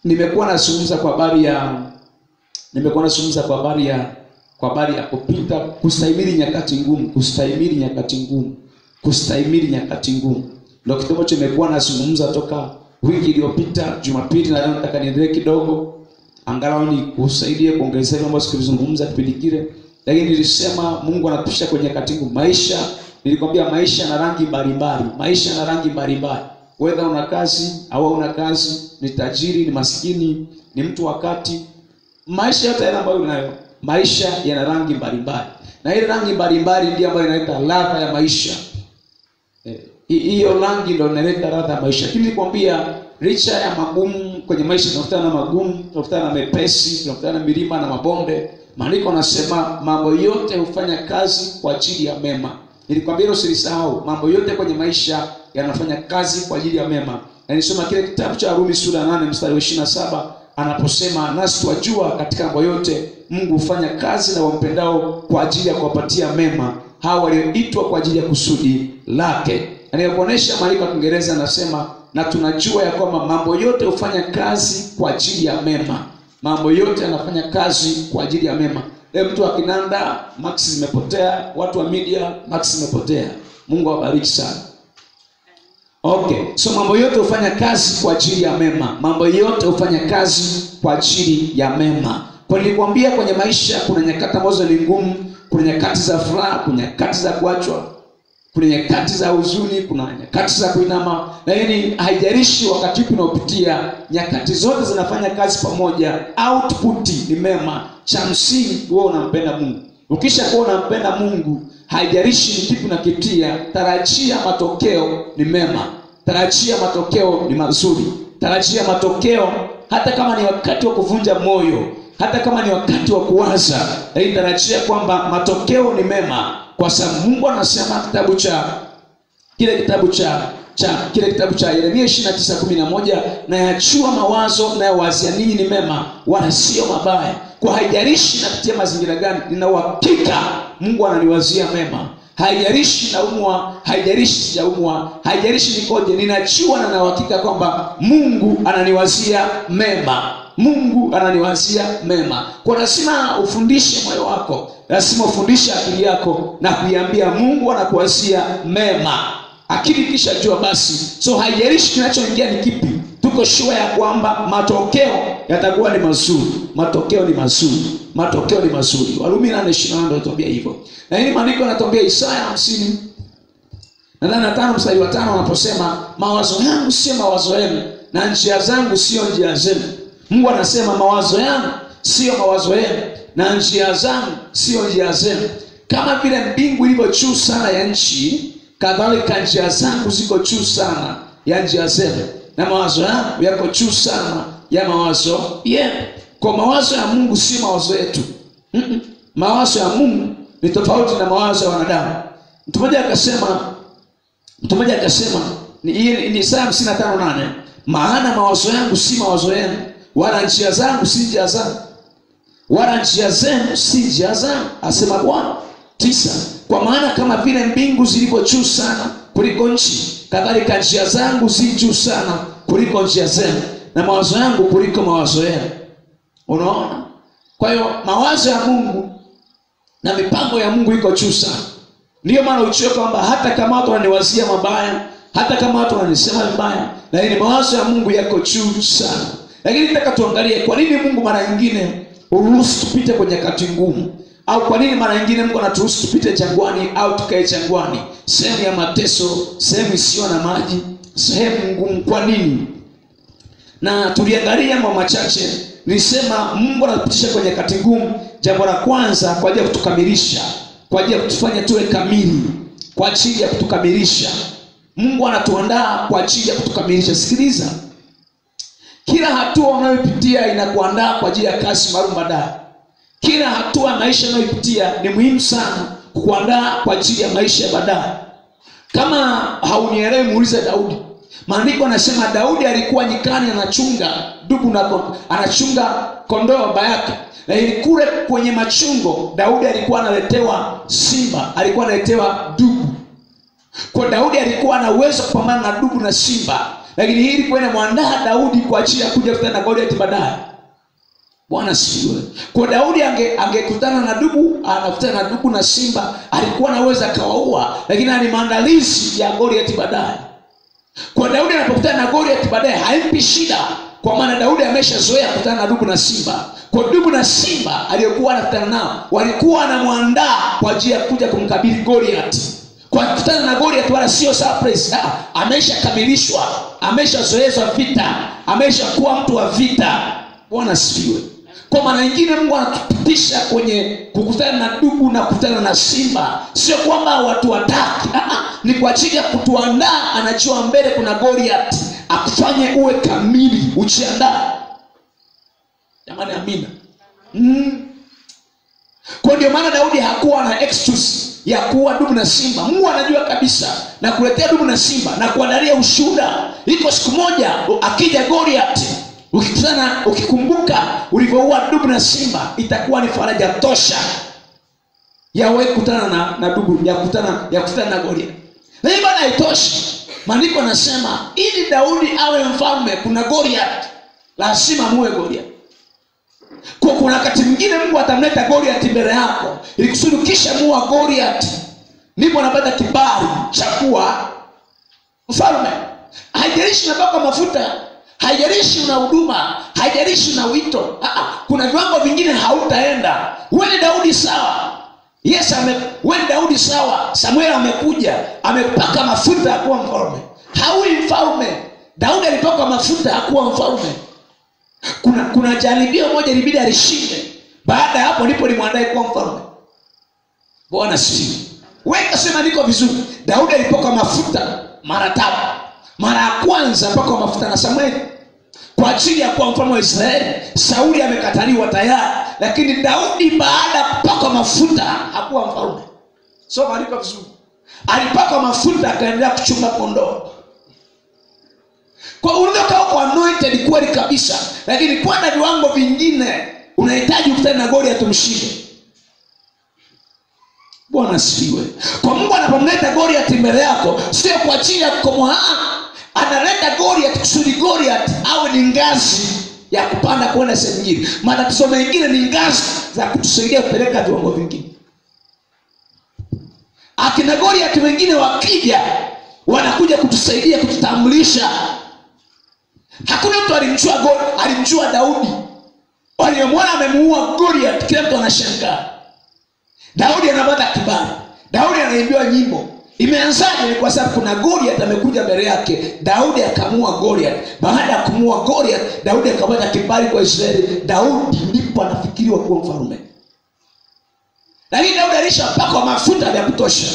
nimekuwa nazungumza kwa habari ya kupita, kustahimili nyakati ngumu. Ndio kitu ambacho nimekuwa nazungumza toka wiki iliyopita Jumapili, na leo nataka niendelee kidogo angalau ni kusaidie kuongezea mambo ambayo sikuzungumza kipindi kile. Lakini nilisema Mungu anatupisha kwenye nyakati ngumu. Maisha, nilikwambia maisha na rangi mbalimbali. Whether una kazi au una kazi, ni tajiri, ni maskini, ni mtu wakati, maisha yote yale ambayo unayo, maisha yana rangi mbalimbali. Na ile rangi mbalimbali ndiyo ambayo inaleta ladha ya maisha. Hiyo rangi ndio inaleta ladha ya maisha. Lakini nikwambia licha ya magumu kwenye maisha, tunakutana na magumu, tunakutana na mepesi, tunakutana na milima na mabonde. Maandiko yanasema mambo yote hufanya kazi kwa ajili ya mema. Nilikwambia hilo usilisahau, mambo yote kwenye maisha yanafanya kazi kwa ajili ya mema. Na nisoma kile kitabu cha Warumi sura 8 mstari wa 27 anaposema, nasi twajua katika mambo yote Mungu hufanya kazi na wampendao kwa ajili ya kuwapatia mema hao walioitwa kwa ajili ya kusudi lake. Anakuonesha maandiko ya Kiingereza anasema, na tunajua ya kwamba mambo yote hufanya kazi kwa ajili ya mema. Mambo yote yanafanya kazi kwa ajili ya mema. Leo mtu wa kinanda, max zimepotea, watu wa media, max zimepotea. Mungu awabariki sana. Okay, so mambo yote hufanya kazi kwa ajili ya mema. Mambo yote hufanya kazi kwa ajili ya mema. Kwa nilikwambia kwenye maisha kuna nyakati ambazo ni ngumu, kuna nyakati za furaha, kuna nyakati za kuachwa, kuna nyakati za huzuni, kuna nyakati za kuinama. Na hili haijalishi wakati upi unaopitia, nyakati zote zinafanya kazi pamoja. Output ni mema. Cha msingi wewe unampenda Mungu. Ukishakuwa unampenda Mungu, haijalishi ni kipi unakitia, tarajia matokeo ni mema. Tarajia matokeo ni mazuri. Tarajia matokeo hata kama ni wakati wa kuvunja moyo, hata kama ni wakati wa kuwaza, lakini tarajia kwamba matokeo ni mema. Kwa sababu Mungu anasema kile kitabu cha Yeremia 29:11, na yajua mawazo na yawazia ninyi ni mema wala sio mabaya. Kwa haijalishi napitia mazingira gani, nina uhakika Mungu ananiwazia mema. Haijalishi naumwa, haijalishi sijaumwa, haijalishi nikoje, ninajua na nina uhakika kwamba Mungu ananiwazia mema. Mungu ananiwazia mema. Kwa lazima ufundishe moyo wako, lazima ufundishe akili yako na kuiambia Mungu anakuwazia mema. Akili kisha jua basi, so haijalishi kinachoingia ni kipi, tuko sure ya kwamba matokeo yatakuwa ni mazuri. Matokeo ni mazuri. Warumi 8:20 ndio tuambia hivyo. Na hili maandiko yanatuambia Isaya 50:5 mstari wa 5 anaposema, mawazo yangu sio mawazo yenu na njia zangu sio njia zenu. Mungu anasema mawazo yangu sio mawazo yenu na njia zangu sio njia zenu. Kama vile mbingu ilivyo juu sana ya nchi, kadhalika njia zangu ziko juu sana ya njia zenu, na mawazo yangu yako juu sana ya mawazo yenu. Kwa mawazo ya Mungu si mawazo yetu. Mawazo ya Mungu ni tofauti na mawazo ya wanadamu. Mtu mmoja akasema ni Isaya 55:8, maana mawazo yangu si mawazo yenu, wala njia zangu si njia zangu, wala njia zenu si njia zangu, asema Bwana. 9, kwa maana kama vile mbingu zilivyo juu sana kuliko nchi, kadhalika njia zangu zi juu sana kuliko njia zenu, na mawazo yangu kuliko mawazo yenu. Unaona? Kwa hiyo mawazo ya Mungu na mipango ya Mungu iko juu sana. Ndio maana ujue kwamba hata kama watu wananiwazia mabaya, hata kama watu wananisema vibaya, lakini mawazo ya Mungu yako juu sana. Lakini nataka tuangalie kwa nini Mungu mara nyingine huruhusu tupite kwenye nyakati ngumu, au kwa nini mara nyingine Mungu anaturuhusu tupite jangwani au tukae jangwani, sehemu ya mateso, sehemu isiyo na maji, sehemu ngumu. Kwa nini? Na tuliangalia mambo machache. Nilisema Mungu anatupitisha kwenye nyakati ngumu, jambo la kwanza kwa ajili ya kutukamilisha, kwa ajili ya kutufanya tuwe kamili, kwa ajili ya kutukamilisha. Mungu anatuandaa kwa ajili ya kutukamilisha. Sikiliza, kila hatua unayopitia inakuandaa kwa ajili ya kazi maalum baadaye. Kila hatua maisha unayopitia ni muhimu sana kukuandaa kwa ajili ya maisha ya baadaye. Kama haunielewi, muulize Daudi. Maandiko yanasema Daudi alikuwa nyikani anachunga dubu na anachunga kondoo baba yake. Na kule kwenye machungo Daudi alikuwa analetewa simba, alikuwa analetewa dubu. Kwa Daudi alikuwa na uwezo kupambana na dubu na simba. lakini hii ilikuwa inamwandaa Daudi kwa ajili ya kuja kukutana na Goliath baadaye. Bwana sifiwe. Kwa Daudi angekutana na dubu, anakutana na dubu na simba, alikuwa anaweza kawaua, lakini ni maandalizi ya Goliath baadaye. Kwa Daudi anapokutana na Goliath baadaye haimpi shida, kwa maana Daudi ameshazoea kukutana na dubu na simba. Kwa dubu na simba aliyokuwa anakutana nao walikuwa anamwandaa kwa ajili ya kuja kumkabili Goliath. Kwa kukutana na Goliath wala sio surprise. Ameshakamilishwa, ameshazoezwa vita, ameshakuwa mtu wa vita. Bwana sifiwe. Kwa maana nyingine Mungu anatupitisha kwenye kukutana na dubu na kukutana na simba, sio kwamba watu wataki, ni kwa ajili ya kutuandaa. Anajua mbele kuna Goliath, akufanye uwe kamili, ujiandae. Jamani, amina. Kwa ndio maana Daudi hakuwa na excuse ya kuwa dubu na simba. Mungu anajua kabisa na kuletea dubu na simba na kuandalia ushuhuda. Iko siku moja akija Goliath, ukikutana, ukikumbuka ulivyoua dubu na simba, itakuwa ni faraja tosha ya wewe kukutana na dubu, ya kukutana na Goliath. Na hiyo bado haitoshi. Maandiko yanasema ili Daudi awe mfalme kuna Goliath, lazima muwe Goliath. Kwa kuna wakati mwingine Mungu atamleta Goliath mbele yako ili kusudi kisha muwa Goliath, ndipo unapata kibali cha kuwa mfalme. Haijalishi unapaka mafuta, haijalishi una huduma, haijalishi una wito. Kuna viwango vingine hautaenda. Wewe ni Daudi sawa. Yes, wewe ni Daudi sawa. Samuel amekuja, amepaka mafuta kuwa mfalme. Haui mfalme. Daudi alipaka mafuta hakuwa mfalme. Kuna jaribio moja ilibidi alishinde. Baada ya hapo ndipo limwandae kuwa mfalme. Bwana sifiwe. Wewe kasema niko vizuri. Daudi alipaka mafuta mara 3. Mara ya kwanza mpaka mafuta na Samuel kwa ajili ya kuwa mfalme wa Israeli. Sauli amekataliwa tayari, lakini Daudi baada ya kupaka mafuta hakuwa mfalme. Soma alikuwa vizuri. Alipaka mafuta akaendelea kuchunga kondoo. Kwa unaweza kuwa anointed kweli kabisa, lakini kwa na viwango vingine unahitaji kukutana na Goliath tumshinde. Bwana sifiwe. Kwa Mungu anapomleta Goliath mbele yako sio kwa ajili ya kukomoa, analeta Goliath kusudi Goliath awe ni ngazi ya kupanda kwenda sehemu nyingine. Matatizo mengine ni ngazi za kutusaidia kupeleka viwango vingine. Akina Goliath wengine wakija wanakuja kutusaidia kututambulisha. Hakuna mtu alimjua Daudi. Waliomwona amemuua Goliath, kila mtu anashangaa. Daudi anapata kibali. Daudi anaimbiwa nyimbo. Imeanzaje? Kwa sababu kuna Goliath amekuja mbele yake. Daudi akamua Goliath. Baada ya kumua Goliath, Daudi akapata kibali kwa Israeli. Daudi ndipo anafikiriwa kuwa mfalme. Lakini Daudi alishapakwa mafuta ya kutosha.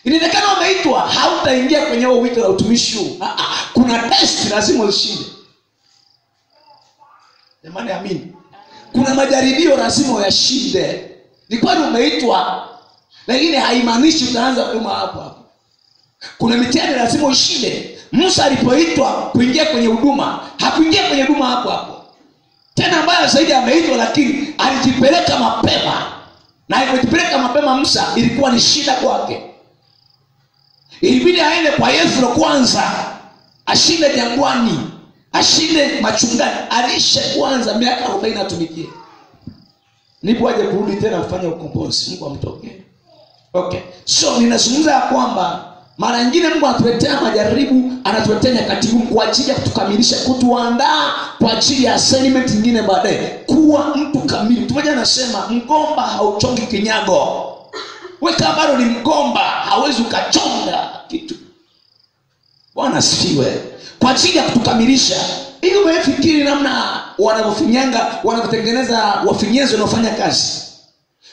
Inaonekana umeitwa, hautaingia kwenye huo wito la utumishi huu. Kuna test lazima ushinde. Jamani, amini. Kuna majaribio lazima uyashinde. Ni kwani umeitwa, lakini haimaanishi utaanza huduma hapo hapo. Kuna mitihani lazima ushinde. Musa alipoitwa kuingia kwenye huduma, hakuingia kwenye huduma hapo hapo. Tena mbaya zaidi, ameitwa lakini alijipeleka mapema. Na alipojipeleka mapema Musa ilikuwa ni shida kwake. Ilibidi aende kwa Yethro kwanza, ashinde jangwani, ashinde machungani, alishe kwanza miaka 40 atumikie. Nipo aje kurudi tena kufanya ukombozi. Mungu amtokee. Okay. So ninazungumza kwamba mara nyingine Mungu anatuletea majaribu, anatuletea nyakati ngumu kwa ajili ya kutukamilisha, kutuandaa kwa ajili ya assignment nyingine baadaye, kuwa mtu kamili. Mtu mmoja anasema mgomba hauchongi kinyago. Wewe kama bado ni mgomba hauwezi ukachonga kitu. Bwana sifiwe. Kwa ajili ya kutukamilisha. Hiyo umefikiri namna wanavyofinyanga, wanavyotengeneza wafinyezo wanaofanya kazi.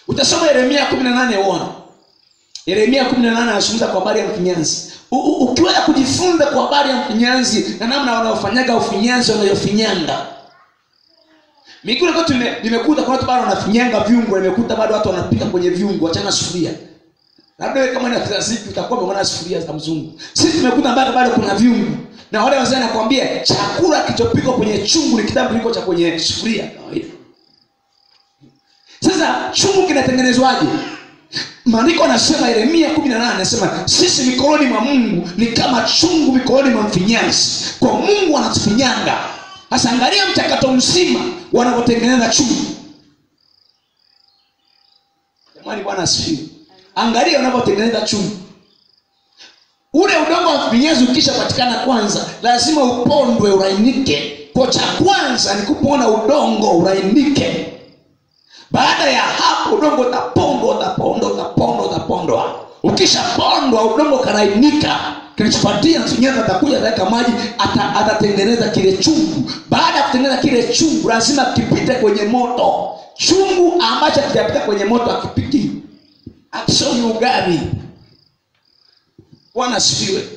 Utasoma Yeremia 18 uone. Yeremia 18 anazungumza kwa habari ya mfinyanzi. Ukiweza kujifunza kwa habari ya mfinyanzi na namna wanaofanyaga ufinyanzi wanayofinyanga. Mimi kwetu nimekuta kwa watu bado wanafinyanga viungo, nimekuta bado watu wanapika kwenye viungo, achana sufuria. Labda wewe kama ni afisaziki utakuwa umeona sufuria za mzungu. Sisi tumekuta bado kuna viungo. Na wale wazee nakwambia chakula kilichopikwa kwenye chungu ni kitabu kuliko cha kwenye sufuria kawaida. Sasa chungu kinatengenezwaje? Maandiko anasema Yeremia 18 anasema sisi mikononi mwa Mungu ni kama chungu mikononi mwa mfinyanzi. Kwa Mungu anatufinyanga. Sasa angalia mchakato mzima wanapotengeneza chungu. Jamani, Bwana asifiwe. Angalia wanapotengeneza chungu. Ule udongo wa mfinyanzi ukishapatikana kwanza lazima upondwe ulainike. Kwa cha kwanza ni kupona udongo ulainike. Baada ya hapo udongo utapondwa. Ukishapondwa udongo kalainika, kinachofuatia mfinyanzi atakuja ataweka maji, atatengeneza kile chungu. Baada ya kutengeneza kile chungu lazima kipite kwenye moto. Chungu ambacho hakijapita kwenye moto akipiki. Akisoni ugali. Bwana asifiwe.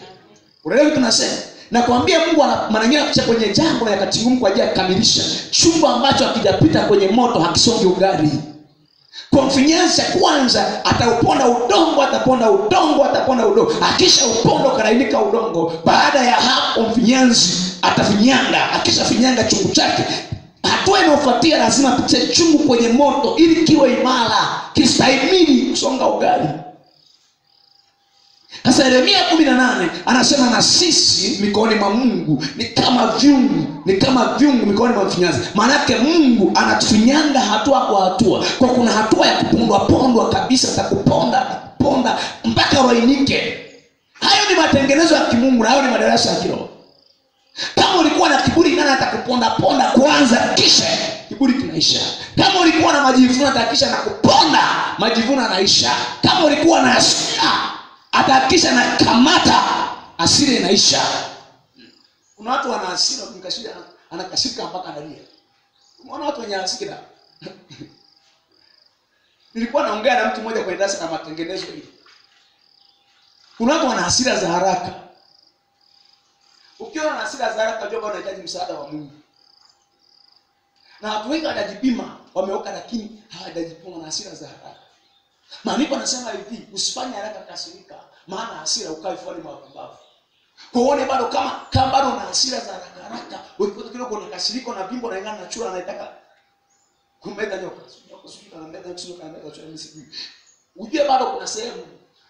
Unaelewa tunasema? Na kuambia Mungu anamanyia kucha kwenye jambo na wakati ngumu kwa ajili ya kukamilisha. Chumba ambacho hakijapita kwenye moto hakisongi ugali. Kwa mfinyanzi kwanza atauponda udongo, Akisha upondo kalainika udongo. Baada ya hapo mfinyanzi atafinyanga. Akisha finyanga chungu chake, hatua inayofuatia lazima pitie chungu kwenye moto ili kiwe imara, kistahimili kusonga ugali. Sasa Yeremia 18 anasema na sisi mikononi mwa Mungu ni kama vyungu mikononi mwa mfinyanzi. Maana yake Mungu anatufinyanga hatua kwa hatua. Kwa kuna hatua ya kupondwa kabisa, atakuponda mpaka wainike. Hayo ni matengenezo ya kimungu na hayo ni madarasa ya kiroho. Kama ulikuwa na kiburi, nani atakuponda kwanza kisha kiburi kinaisha. Kama ulikuwa na majivuno, atakisha na kuponda, majivuno yanaisha. Kama ulikuwa na hasira, atakisha na kamata, hasira inaisha. Kuna watu wana hasira, kumkashia anakashika mpaka analia. Unaona watu wenye hasira. Nilikuwa naongea na mtu mmoja kwenye darasa la matengenezo hili. Kuna watu wana hasira za haraka. Ukiwa na hasira za haraka unajua unahitaji msaada wa Mungu. Na watu wengi wanajipima, wameoka lakini hawajajipima na hasira za haraka. Maandiko yanasema hivi, usifanye haraka kasirika, maana hasira ukai fuani mwa wapumbavu. Kuone bado kama bado una hasira za haraka, ukipata kidogo unakasirika na bimbo na ingana na chura anataka kumeza nyoka. Sio na mbele sio kama mbele chura msiki. Ujue bado kuna sehemu.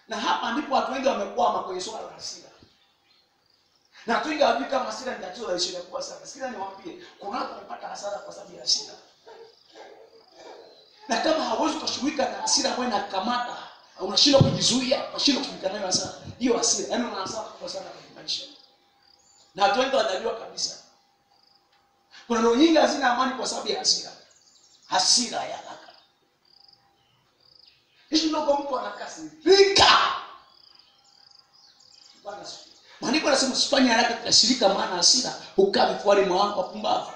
Na hapa ndipo watu wengi wamekwama kwenye swala la hasira. Na watu wengi hawajui kama hasira ni tatizo la shida kubwa sana. Sikiliza niwaambie, kuna watu wanapata hasara kwa sababu ya hasira. Na kama hauwezi kushughulika na hasira ambayo inakamata, unashindwa kujizuia, unashindwa kufikana nayo hasara. Hiyo hasira, yaani una hasara kubwa sana kwa maisha. Na watu wengi wanajua kabisa. Kuna roho nyingi hazina amani kwa sababu ya hasira. Hasira ya haraka. Hicho ndio mtu anakasirika. Maandiko yanasema usifanye haraka kukasirika, maana hasira hukaa vifuani mwa watu wapumbavu.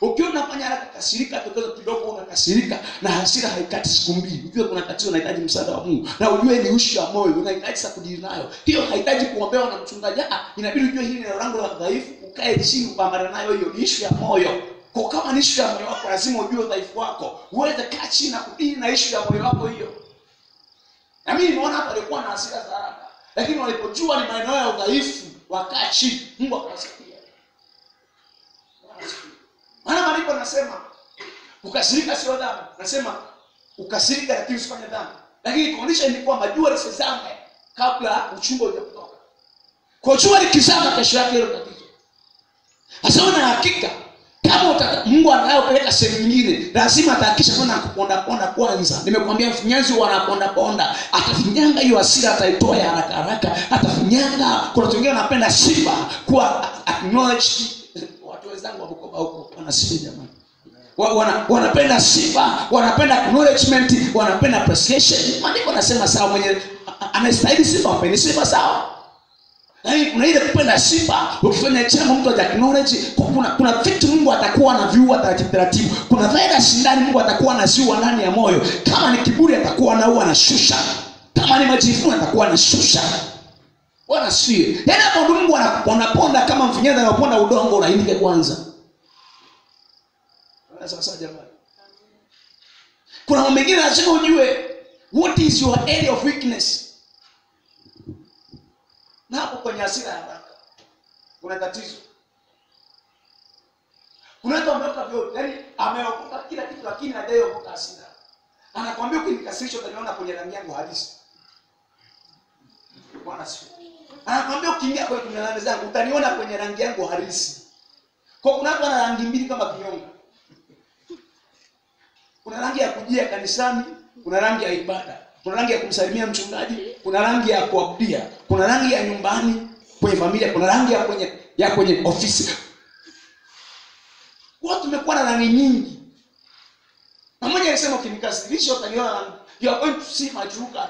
Ukiwa unafanya haraka kukasirika, tokeza kidogo unakasirika na hasira haikati siku mbili. Ujue kuna tatizo, unahitaji msaada wa Mungu. Na ujue ni ushi wa moyo, unahitaji sasa kudili nayo. Hiyo haihitaji kuombewa na mchungaji. Inabidi ujue hili ni lango la dhaifu, ukae chini upambane nayo. Hiyo ni issue ya moyo. Kwa kama ni issue ya moyo wako, lazima ujue udhaifu wako. Uweze kaa chini na kudili na issue ya moyo wako hiyo. Na mimi nimeona hapa alikuwa na hasira za haraka, lakini walipojua ni maeneo ya udhaifu, wakaa chini, Mungu akawasaidia. Maana maandiko yanasema ukasirika sio dhambi. Nasema ukasirika lakini usifanye dhambi. Lakini condition ni kwamba jua lisizame kabla uchungu hujatoka. Kwa jua likizama kesho yake hilo tatizo. Hasa na hakika kama Mungu anayopeleka sehemu nyingine, lazima atahakisha sana kuponda kwanza. Nimekuambia mfinyanzi wanaponda. Atafinyanga hiyo hasira, ataitoa ya haraka. Atafinyanga. Kuna watu wengine wanapenda sifa, kuwa acknowledge. Watu wenzangu wa Bukoba huko wanasifa jamani. Wanapenda sifa, wanapenda acknowledgement, wanapenda appreciation. Maandiko yanasema sawa, mwenye anastahili sifa apende sifa sawa. Yaani kuna ile kupenda sifa, ukifanya jambo mtu aje acknowledge, kuna vitu Mungu atakuwa anaviua taratibu. Kuna virus ndani Mungu atakuwa anaziua ndani ya moyo. Kama ni kiburi atakuwa anaua na shusha. Kama ni majivuno atakuwa anashusha. Bwana siye. Yaani hapo Mungu anaponda kama mfinyanzi anaponda udongo unainike kwanza. Sasa jamani. Kuna mambo mengine lazima ujue what is your area of weakness. Na hapo kwenye hasira ya haraka kuna tatizo. Kuna mtu ameokoka vyote, yaani ameokoka kila kitu lakini hajai kuokoka hasira. Anakuambia ukinikasirisha utaniona kwenye rangi yangu halisi. Bwana sifiwe. Anakuambia ukiingia kwenye tunalani zangu utaniona kwenye rangi yangu halisi. Kwa kuna watu wana rangi mbili kama kinyonga. Kuna rangi ya kujia kanisani, kuna rangi ya ibada. Kuna rangi ya kumsalimia mchungaji, kuna rangi ya kuabudia, kuna rangi ya nyumbani, kwenye familia, kuna rangi ya kwenye ofisi. Watu tumekuwa na rangi nyingi. Na mmoja alisema ukinikasirisha utaniona, you are going to see my true color.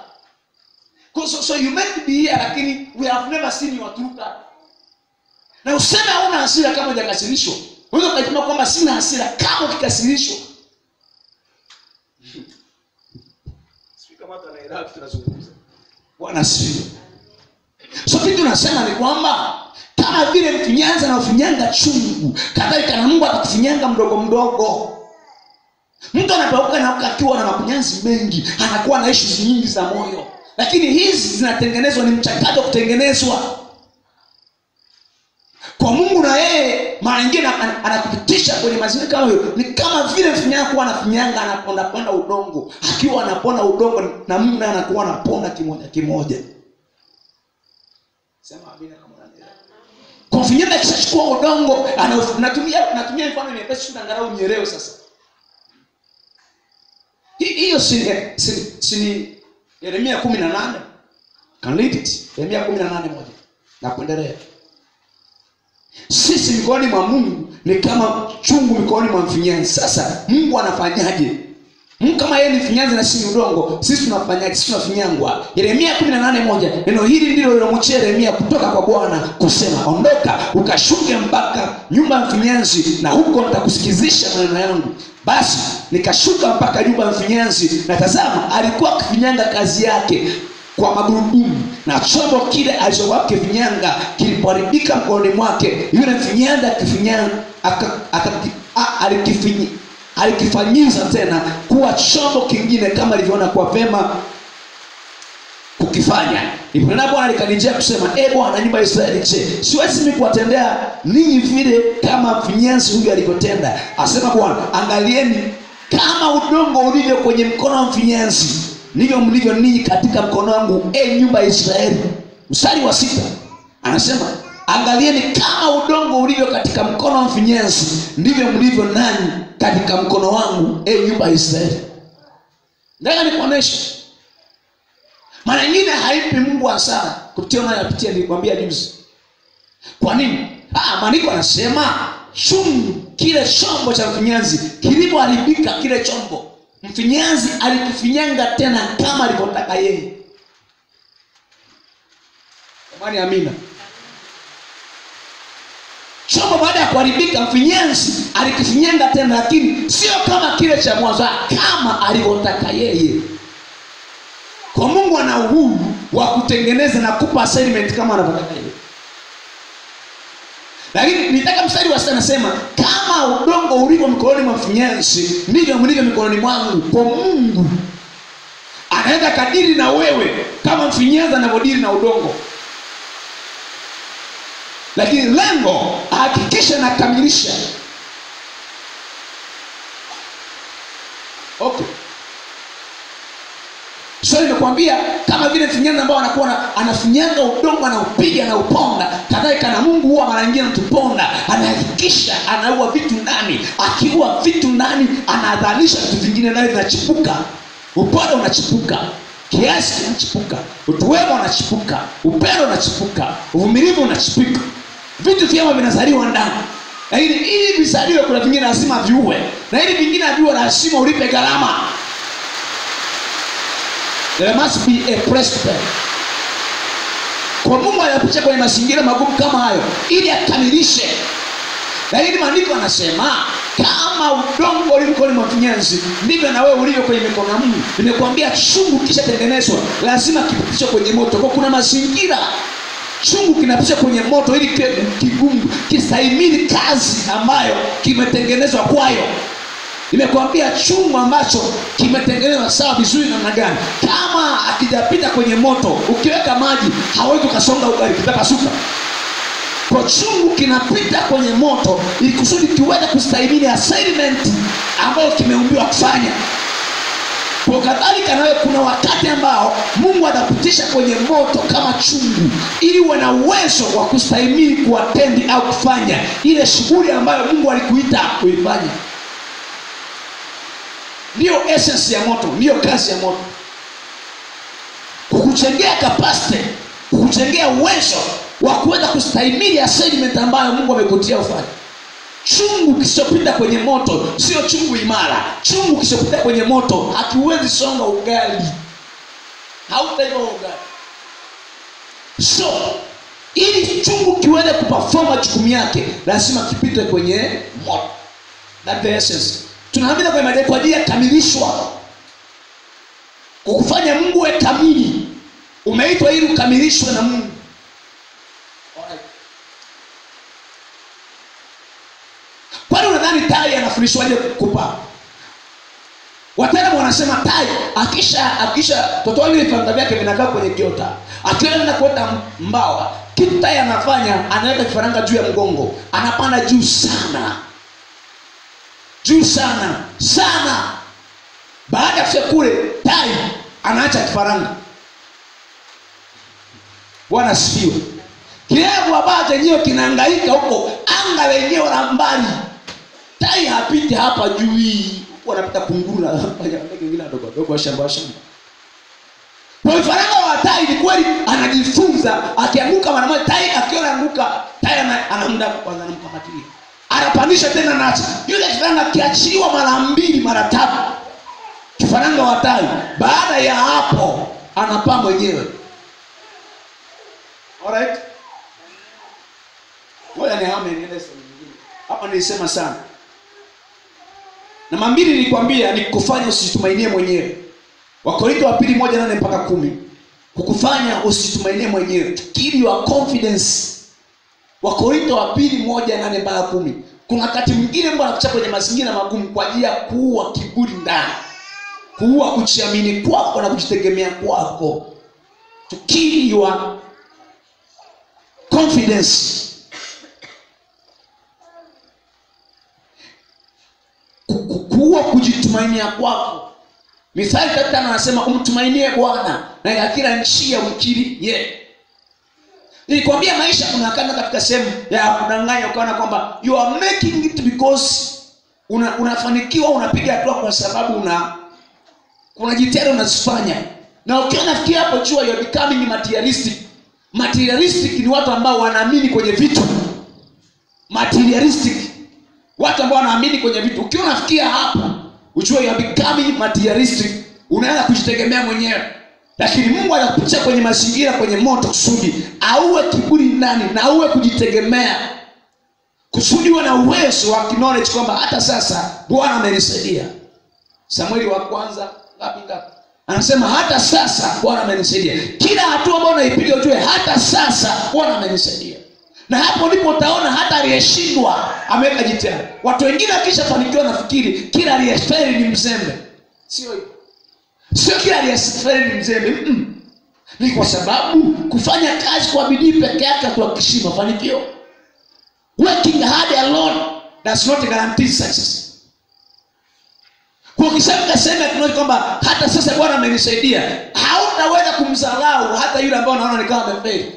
So you might be here lakini we have never seen your true color. Na useme hauna hasira kama hujakasirishwa. Unaweza kusema kwamba sina hasira kama ukikasirishwa. Sifika mata na ila tunazungumza. Bwana asifiwe. So kitu tunasema ni kwamba kama vile mfinyanza na ufinyanga chungu, kadhalika na Mungu atakufinyanga mdogo mdogo. Mtu anapauka na akiwa na makunyanzi mengi, anakuwa na issues nyingi za moyo. Lakini hizi zinatengenezwa, ni mchakato kutengenezwa. Kwa Mungu na yeye mara nyingine anakupitisha kwenye mazingira kama hiyo. Ni kama vile mfinyanga kuwa anafinyanga, anaponda udongo. Akiwa anaponda udongo na Mungu naye anakuwa anaponda kimoja kimoja. Sema amina kama unaelewa. Kwa mfinyanga kishachukua udongo, natumia mfano nyepesi tu angalau nielewe sasa. Hiyo si Yeremia 18. Can read it. Yeremia 18:1. Na kuendelea. Sisi mikononi mwa Mungu ni kama chungu mikononi mwa mfinyanzi. Sasa Mungu anafanyaje? Mungu kama yeye ni mfinyanzi na sisi udongo, sisi tunafanyaje? Sisi tunafinyangwa. Yeremia 18:1. Neno hili ndilo lilomchia Yeremia kutoka kwa Bwana kusema, ondoka ukashuke mpaka nyumba ya mfinyanzi na huko nitakusikizisha maneno yangu. Basi nikashuka mpaka nyumba ya mfinyanzi, na tazama alikuwa akifinyanga kazi yake kwa magurudumu, na chombo kile alichokuwa akifinyanga kilipoharibika mkononi mwake, yule mfinyanga akifinyanga alikifanyiza tena kuwa chombo kingine kama alivyoona kwa vema kukifanya. Ndipo Bwana alikanijia kusema, Bwana, nyumba ya Israeli, je, siwezi mimi kuwatendea ninyi vile kama mfinyanzi huyu alivyotenda? Asema Bwana, angalieni kama udongo ulivyo kwenye mkono wa mfinyanzi, ndivyo mlivyo ninyi katika mkono wangu, nyumba ya Israeli. Mstari wa 6 anasema, angalieni kama udongo ulivyo katika mkono wa mfinyanzi, ndivyo mlivyo nanyi katika mkono wangu, nyumba ya Israeli. Nataka nikuoneshe mara nyingine haipi Mungu hasara kupitia unayopitia. Nilikwambia juzi. Kwa nini? Maandiko yanasema chungu kile chombo cha mfinyanzi kilipoharibika, kile chombo mfinyanzi alikifinyanga tena kama alivyotaka yeye. Jamani, amina. Chombo baada ya kuharibika, mfinyanzi alikifinyanga tena, lakini sio kama kile cha mwanzo, kama alivyotaka yeye. Kwa Mungu ana uhuru wa kutengeneza na kupa assignment kama anavyotaka yeye. Lakini nitaka mstari wa 6 anasema, kama udongo ulivyo mikononi mwa mfinyanzi, ndivyo mlivyo mikononi mwangu. Kwa Mungu anaenda kadiri na wewe kama mfinyanzi anavyodili na udongo. Lakini lengo hakikisha na kamilisha. Okay. So nimekwambia kama vile mfinyanzi ambao anakuwa anafinyanga udongo, anaupiga na uponda, kadhalika na Mungu huwa mara nyingine anatuponda, anahakikisha anaua vitu ndani. Akiua vitu ndani, anadhalisha vitu vingine nayo vinachipuka. Upendo unachipuka, kiasi kinachipuka, utu wema unachipuka, upendo unachipuka, uvumilivu unachipuka. Vitu vyema vinazaliwa ndani. Lakini ili visaliwe, kuna vingine lazima viue, na ili vingine viue lazima ulipe gharama. There must be a price to pay. Kwa Mungu anapitia kwenye mazingira magumu kama hayo ili akamilishe. Lakini maandiko anasema kama udongo ulivyo mikononi mwa mfinyanzi, ndivyo na wewe ulivyo kwenye mikono ya Mungu. Nimekuambia chungu kisha tengenezwa lazima kipitishwe kwenye moto. Kwa kuna mazingira chungu kinapitishwa kwenye moto ili kigumu kistahimili kazi ambayo kimetengenezwa kwayo. Nimekuambia chungu ambacho kimetengenezwa sawa vizuri namna gani, kama akijapita kwenye moto, ukiweka maji hawezi kusonga ugali, kitapasuka. Kwa chungu kinapita kwenye moto ili kusudi kiweze kustahimili assignment ambayo kimeumbiwa kufanya. Kwa kadhalika nawe kuna wakati ambao Mungu atakutisha kwenye moto kama chungu, ili uwe na uwezo wa kustahimili kuatendi au kufanya ile shughuli ambayo Mungu alikuita kuifanya. Ndio essence ya moto, ndio kazi ya moto. Kukuchengea capacity, kukuchengea uwezo wa kuweza kustahimili assignment ambayo Mungu amekutia ufanye. Chungu kisopita kwenye moto sio chungu imara. Chungu kisopita kwenye moto hakiwezi songa ugali, hautaiva ugali. So ili chungu kiweze kuperform jukumu yake, lazima kipite kwenye moto. That's the essence. Tunaamini kwa imani kwa ajili ya kamilishwa, kukufanya Mungu we kamili. Umeitwa ili ukamilishwe na Mungu. Alright. Kwani unadhani tai anafundishwaje kupaa? Wataalamu wanasema tai akisha totoa vile vifaranga vyake vinakaa kwenye kiota, akienda kuota mbawa, kitu tai anafanya, anaweka kifaranga juu ya mgongo, anapanda juu sana. Juu sana sana. Baada ya kufika kule, tai anaacha kifaranga. Bwana asifiwe. Kirevu ambacho chenyewe kinahangaika huko anga lenyewe la mbali. Tai hapiti hapa juu hii, wanapita kunguru na ndege wengine wadogo wadogo shamba. Kwa vifaranga wa tai ni kweli anajifunza, akianguka mara moja tai akiona anguka, tai anamuda kwanza anamkamatia. Anapandisha tena nacho. Yule kifaranga kiachiliwa mara 2 mara 3. Kifaranga wa tai baada ya hapo anapaa mwenyewe. Alright? Ngoja nihame niende sehemu nyingine. Hapa nilisema sana. Namba 2 nilikwambia ni kukufanya usijitumainie mwenyewe. Wakorintho wa 2:1-8 mpaka 10. Kukufanya usijitumainie mwenyewe. Kill your confidence. Wakorintho wa 2:1-8 mpaka 10. Kuna wakati mwingine Mungu anakucha kwenye mazingira magumu kwa ajili ya kuua kiburi ndani. Kuua kujiamini kwako na kujitegemea kwako. To kill your confidence. Kuua kujitumainia kwako. Mithali 3:5 anasema umtumainie Bwana na ya kila njia umkiri yeye. Nilikwambia maisha kuna kana katika sehemu ya kudanganya ukaona kwamba you are making it because unafanikiwa, unapiga hatua kwa sababu kuna jitihada unazifanya. Na ukiona fikia hapo jua you are becoming materialistic. Materialistic ni watu ambao wanaamini kwenye vitu. Materialistic. Watu ambao wanaamini kwenye vitu. Ukiona fikia hapo ujue you are becoming materialistic. Unaanza kujitegemea mwenyewe. Lakini Mungu anakupitia kwenye mazingira, kwenye moto kusudi auwe kiburi ndani na auwe kujitegemea. Kusudi uwe na uwezo wa knowledge kwamba hata sasa Bwana amenisaidia. Samueli wa kwanza ngapi? Anasema hata sasa Bwana amenisaidia. Kila hatua ambayo unaipiga ujue hata sasa Bwana amenisaidia. Na hapo ndipo utaona hata aliyeshindwa ameweka jitihada. Watu wengine akishafanikiwa nafikiri kila aliyefeli ni mzembe. Sio hivyo. Sio kila aliyefeli ni mzembe. Ni kwa sababu kufanya kazi kwa bidii peke yake hatuhakikishi mafanikio. Working hard alone does not guarantee success. Kwa kisema tunaona kwamba hata sasa Bwana amenisaidia, hautaweza kumdharau hata yule ambaye unaona ni kama amefeli.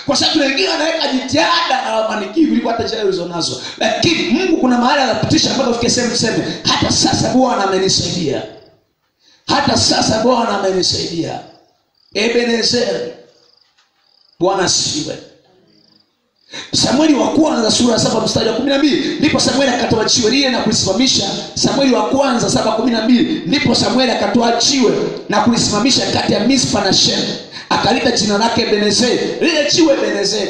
Kwa sababu wengine wanaweka jitihada na wafanikiwa kuliko hata jitihada ulizonazo. Lakini Mungu kuna mahali anapitisha mpaka ufike sehemu tuseme hata sasa Bwana amenisaidia. Hata sasa Bwana amenisaidia. Ebenezer. Bwana asifiwe. Samueli wa kwanza sura 7:12 ndipo Samueli akatoa jiwe lile na kulisimamisha. Samueli wa kwanza 7:12 ndipo Samueli akatoa jiwe na kulisimamisha kati ya Mispa na Shem. Akalita jina lake Ebenezer. Lile jiwe Ebenezer.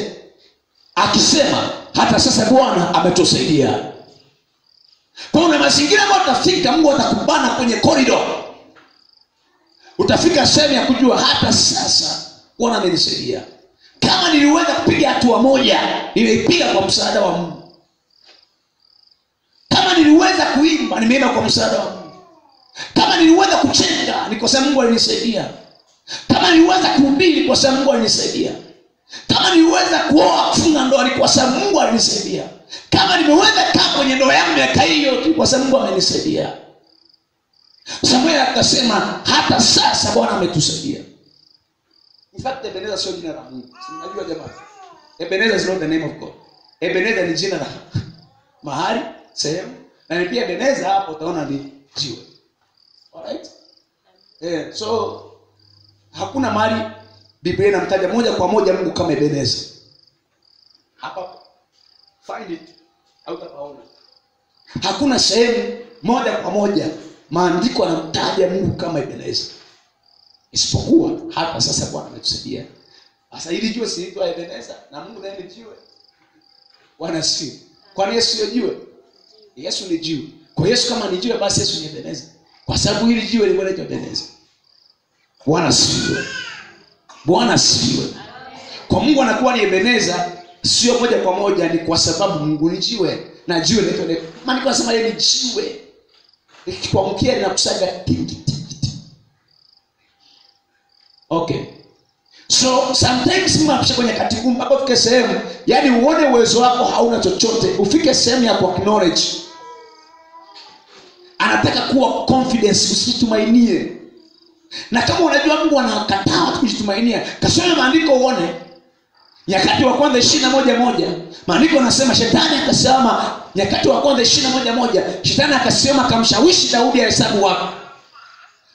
Akisema hata sasa Bwana ametusaidia. Kwa una mazingira ambayo utafika Mungu atakubana kwenye corridor. Utafika sehemu ya kujua hata sasa Bwana amenisaidia. Kama niliweza kupiga hatua moja, nimeipiga kwa msaada wa Mungu. Kama niliweza kuimba, nimeimba kwa msaada wa Mungu. Kama niliweza kucheka, ni kwa sababu Mungu alinisaidia. Kama niliweza kuhubiri, kwa sababu Mungu alinisaidia. Kama niliweza kuoa, kufunga ndoa, ni kwa sababu Mungu alinisaidia. Kama nimeweza kaa kwenye ndoa yangu miaka hiyo, ni kwa sababu Mungu amenisaidia. Samuel akasema hata sasa Bwana ametusaidia. In fact, Ebeneza sio jina la Mungu. Unajua jamani? Ebeneza is not the name of God. Ebeneza ni jina la mahali, sehemu. Na pia Ebeneza hapo utaona ni jiwe. Alright? So hakuna mahali Biblia inamtaja moja kwa moja Mungu kama Ebeneza. Hapa find it au utapaona. Hakuna sehemu moja kwa moja maandiko yanamtaja Mungu kama Ebeneza. Isipokuwa hapa sasa Bwana ametusaidia. Sasa hili jiwe siitwa Ebeneza na Mungu naye ni jiwe. Bwana asifiwe. Kwani Yesu sio jiwe? Yesu ni jiwe. Kwa Yesu kama ni jiwe basi Yesu ni Ebeneza. Kwa sababu hili jiwe linaitwa Ebeneza. Bwana asifiwe. Bwana asifiwe. Kwa Mungu anakuwa ni Ebeneza sio moja kwa moja, ni kwa sababu Mungu ni jiwe na jiwe linaitwa. Maana nasema yeye ni jiwe. Ikikuamkia linakusaga tingi. Okay. So sometimes mnapisha kwenye katikati mpaka ufike sehemu, yani uone uwezo wako hauna chochote, ufike sehemu ya acknowledge. Anataka kuwa confidence, usijitumainie. Na kama unajua Mungu anakataa watu kujitumainia, kasome maandiko uone. Nyakati wa kwanza 21:1, maandiko yanasema shetani akasema, Nyakati wa kwanza 21:1, shetani akasema akamshawishi Daudi ahesabu watu.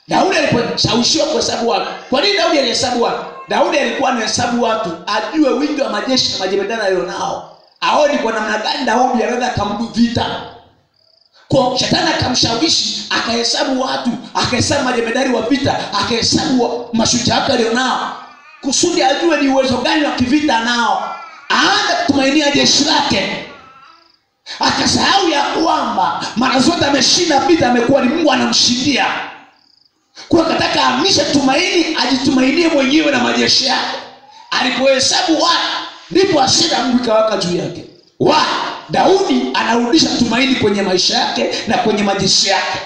Daudi aliposhawishiwa kuhesabu watu. Kwa nini Daudi alihesabu watu? Daudi alikuwa anahesabu watu ajue wingi wa majeshi na majemadari alionao. Aone kwa namna gani Daudi anaweza kumdu vita. Kwa shetani akamshawishi akahesabu watu, akahesabu majemadari wa vita, akahesabu mashujaa alionao. Kusudi ajue ni uwezo gani wa kivita nao. Aanze kutumainia jeshi lake. Akasahau ya kwamba mara zote ameshinda vita, amekuwa ni Mungu anamshindia. Kwa kataka amisha tumaini, ajitumainie mwenyewe na majeshi yake. Alipohesabu watu ndipo hasira Mungu ikawaka juu yake. Daudi anarudisha tumaini kwenye maisha yake na kwenye majeshi yake.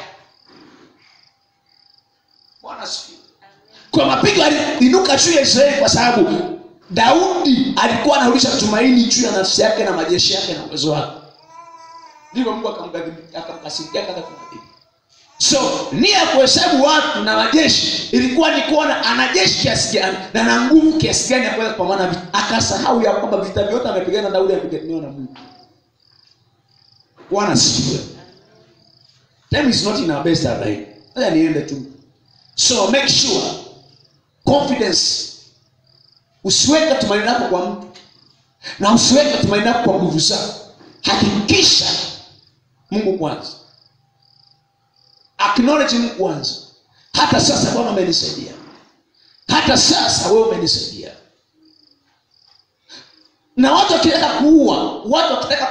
Bwana asifiwe. Kwa mapigo aliinuka juu ya Israeli kwa sababu Daudi alikuwa anarudisha tumaini juu ya nafsi yake na majeshi yake na uwezo wake. Ndipo Mungu akamkasirikia kaza kumwadhibu. So nia kuhesabu watu na majeshi ilikuwa ni kuona ana jeshi kiasi gani na ana nguvu kiasi gani ya kuweza kupambana vita. Akasahau ya kwamba vita vyote amepigana Daudi apiganiwa na Mungu. Bwana asifiwe. Time is not in our best right. Sasa niende tu. So make sure confidence, usiweke tumaini lako kwa mtu na usiweke tumaini lako kwa nguvu zako. Hakikisha Mungu kwanza. Acknowledge Mungu kwanza. Hata sasa Bwana amenisaidia. Hata sasa wewe umenisaidia. Na watu wakitaka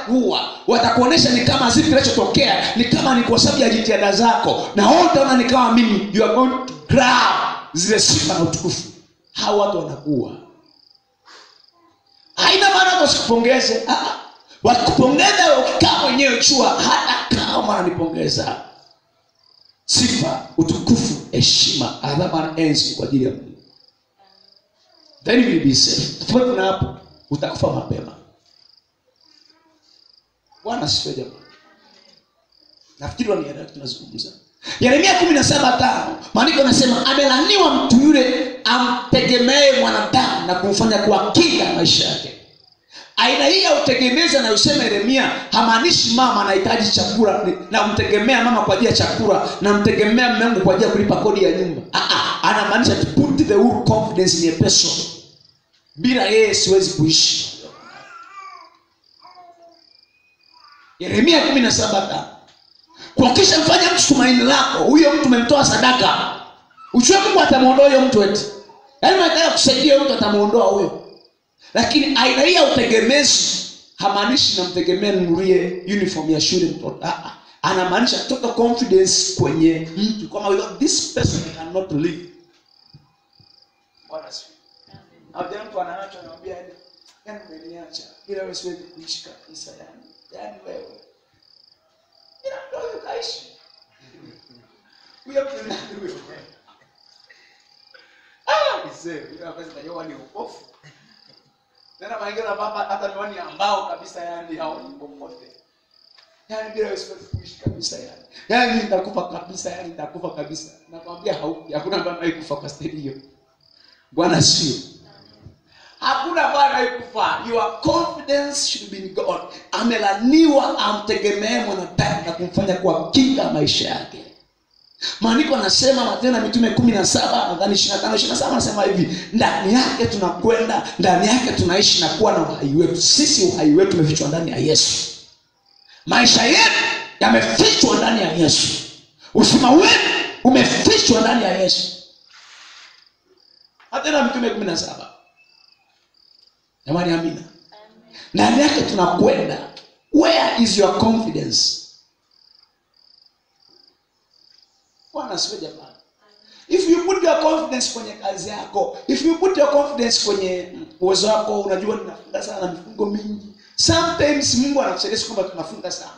kuua, watakuonesha ni kama zipi kinachotokea, ni kama ni kwa sababu ya jitihada zako. Na wewe utaona ni kama mimi, you are going to grab zile sifa na utukufu. Hao watu wanakuwa. Haina maana wasikupongeze. Wakupongeza ukikaa mwenyewe chua, hata kama wananipongeza. Sifa, utukufu, heshima, adhabu na enzi kwa ajili ya Mungu. Then you will be safe. Tofauti na hapo utakufa mapema. Bwana asifiwe jamani. Nafikiri wanielewa tunazungumza. Yeremia 17:5, maandiko yanasema amelaniwa mtu yule amtegemee mwanadamu na kumfanya kuwa kinga maisha yake. Aina hii ya utegemezi anayosema Yeremia hamaanishi mama anahitaji chakula na mtegemea mama kwa ajili ya chakula na mtegemea Mungu kwa ajili ya kulipa kodi ya nyumba. Anamaanisha to put the whole confidence in a person. Bila yeye siwezi kuishi. Yeremia 17:5. Kwa kisha mfanya mtu tumaini lako, huyo mtu umemtoa sadaka. Ujue Mungu atamuondoa huyo mtu eti. Yaani unataka kusaidia mtu atamuondoa huyo. Lakini aina hii ya utegemezi hamaanishi namtegemea nunulie uniform ya shule mtoto. Anamaanisha total confidence kwenye mtu. Kama without this person I cannot live. Bwana asifiwe. Hapo mtu anaacha anamwambia yani umeniacha. Bila wewe siwezi kuishi kabisa yani. Yaani wewe. Bila ndio ukaishi. Huyo mtu ni huyo. Isee, bila pesa ndio ni upofu. Tena maingine baba hata miwani ambao kabisa yani haoni popote. Yaani bila Yesu kuishi kabisa yani. Yaani nitakufa kabisa, yani nitakufa kabisa. Nakwambia haufi. Hakuna bwana anayekufa kwa staili hiyo. Bwana sio. Hakuna bwana anayekufa. Your confidence should be in God. Amelaniwa amtegemee mwanadamu na kumfanya kuwa kinga maisha yake. Maandiko anasema Matendo ya Mitume 17 nadhani 25-27 anasema hivi, ndani yake tunakwenda, ndani yake tunaishi na kuwa na uhai wetu. Sisi uhai wetu umefichwa ndani ya Yesu. Maisha yetu yamefichwa ndani ya Yesu. Uzima wetu umefichwa ndani ya Yesu. Matendo ya Mitume 17. Jamani amina. Ndani yake tunakwenda. Where is your confidence? Bwana asifiwe jamani. If you put your confidence kwenye kazi yako, if you put your confidence kwenye uwezo wako, unajua ninafunga sana mifungo mingi. Sometimes Mungu anatusaidia kwamba tunafunga sana.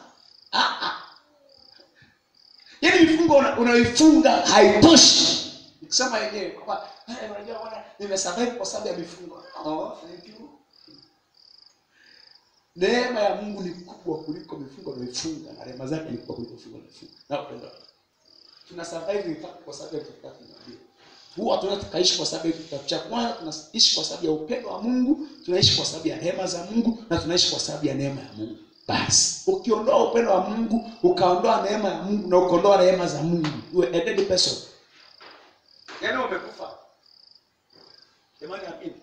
Yaani mifungo unayoifunga haitoshi. Nikisema yenyewe kwamba unajua bwana nimesurvive kwa sababu ya mifungo. Oh, thank you. Neema ya Mungu ni kubwa kuliko mifungo unayoifunga, na rehema zake ni kubwa kuliko mifungo unayoifunga. Na upendo wake. Tuna survive kwa sababu ya kitabu kinabii. Huwa tunaishi kwa sababu ya kitabu cha kwanza, tunaishi kwa sababu ya upendo wa Mungu, tunaishi kwa sababu ya rehema za Mungu, na tunaishi kwa sababu ya neema ya Mungu. Basi, ukiondoa upendo wa Mungu, ukaondoa neema ya Mungu na ukaondoa rehema za Mungu, you are a dead person. Yaani umekufa. Jamani amini.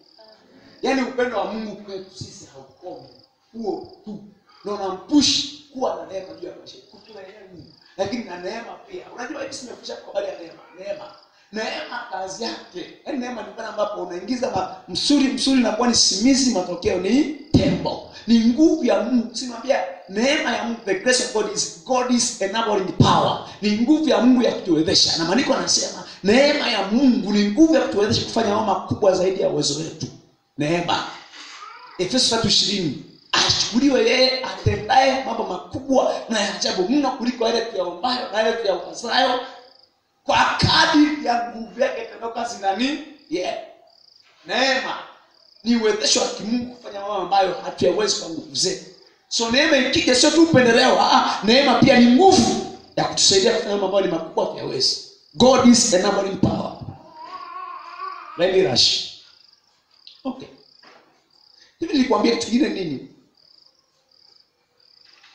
Yaani upendo wa Mungu kwetu sisi haukomi. Huo tu. Na unampush kuwa na neema juu ya maisha. Kutuelewa Mungu. Lakini na neema pia. Unajua hivi simefundisha kwa habari ya neema. Neema kazi yake. Yaani neema ni pale ambapo unaingiza msuri na kuwa ni simizi, matokeo ni tembo. Ni nguvu ya Mungu. Sinamwambia neema ya Mungu, the grace of God is enabling power. Ni nguvu ya Mungu ya kutuwezesha. Na maandiko yanasema neema ya Mungu ni nguvu ya kutuwezesha kufanya mambo makubwa zaidi ya uwezo wetu. Neema. Efeso 3:20. Achukuliwe yeye atendaye mambo makubwa na ya ajabu mno kuliko yale tuyaombayo na yale tuyawazayo, kwa kadiri ya nguvu yake itakayokuwa zinani neema ni uwezesho wa kimungu kufanya mambo ambayo hatuyawezi kwa nguvu zetu. So neema ikija sio tu upendeleo, neema pia ni nguvu ya kutusaidia kufanya mambo ambayo ni makubwa hatuyawezi. God is enabling power. Let me rush. Okay. Hivi nilikwambia kitu kingine nini?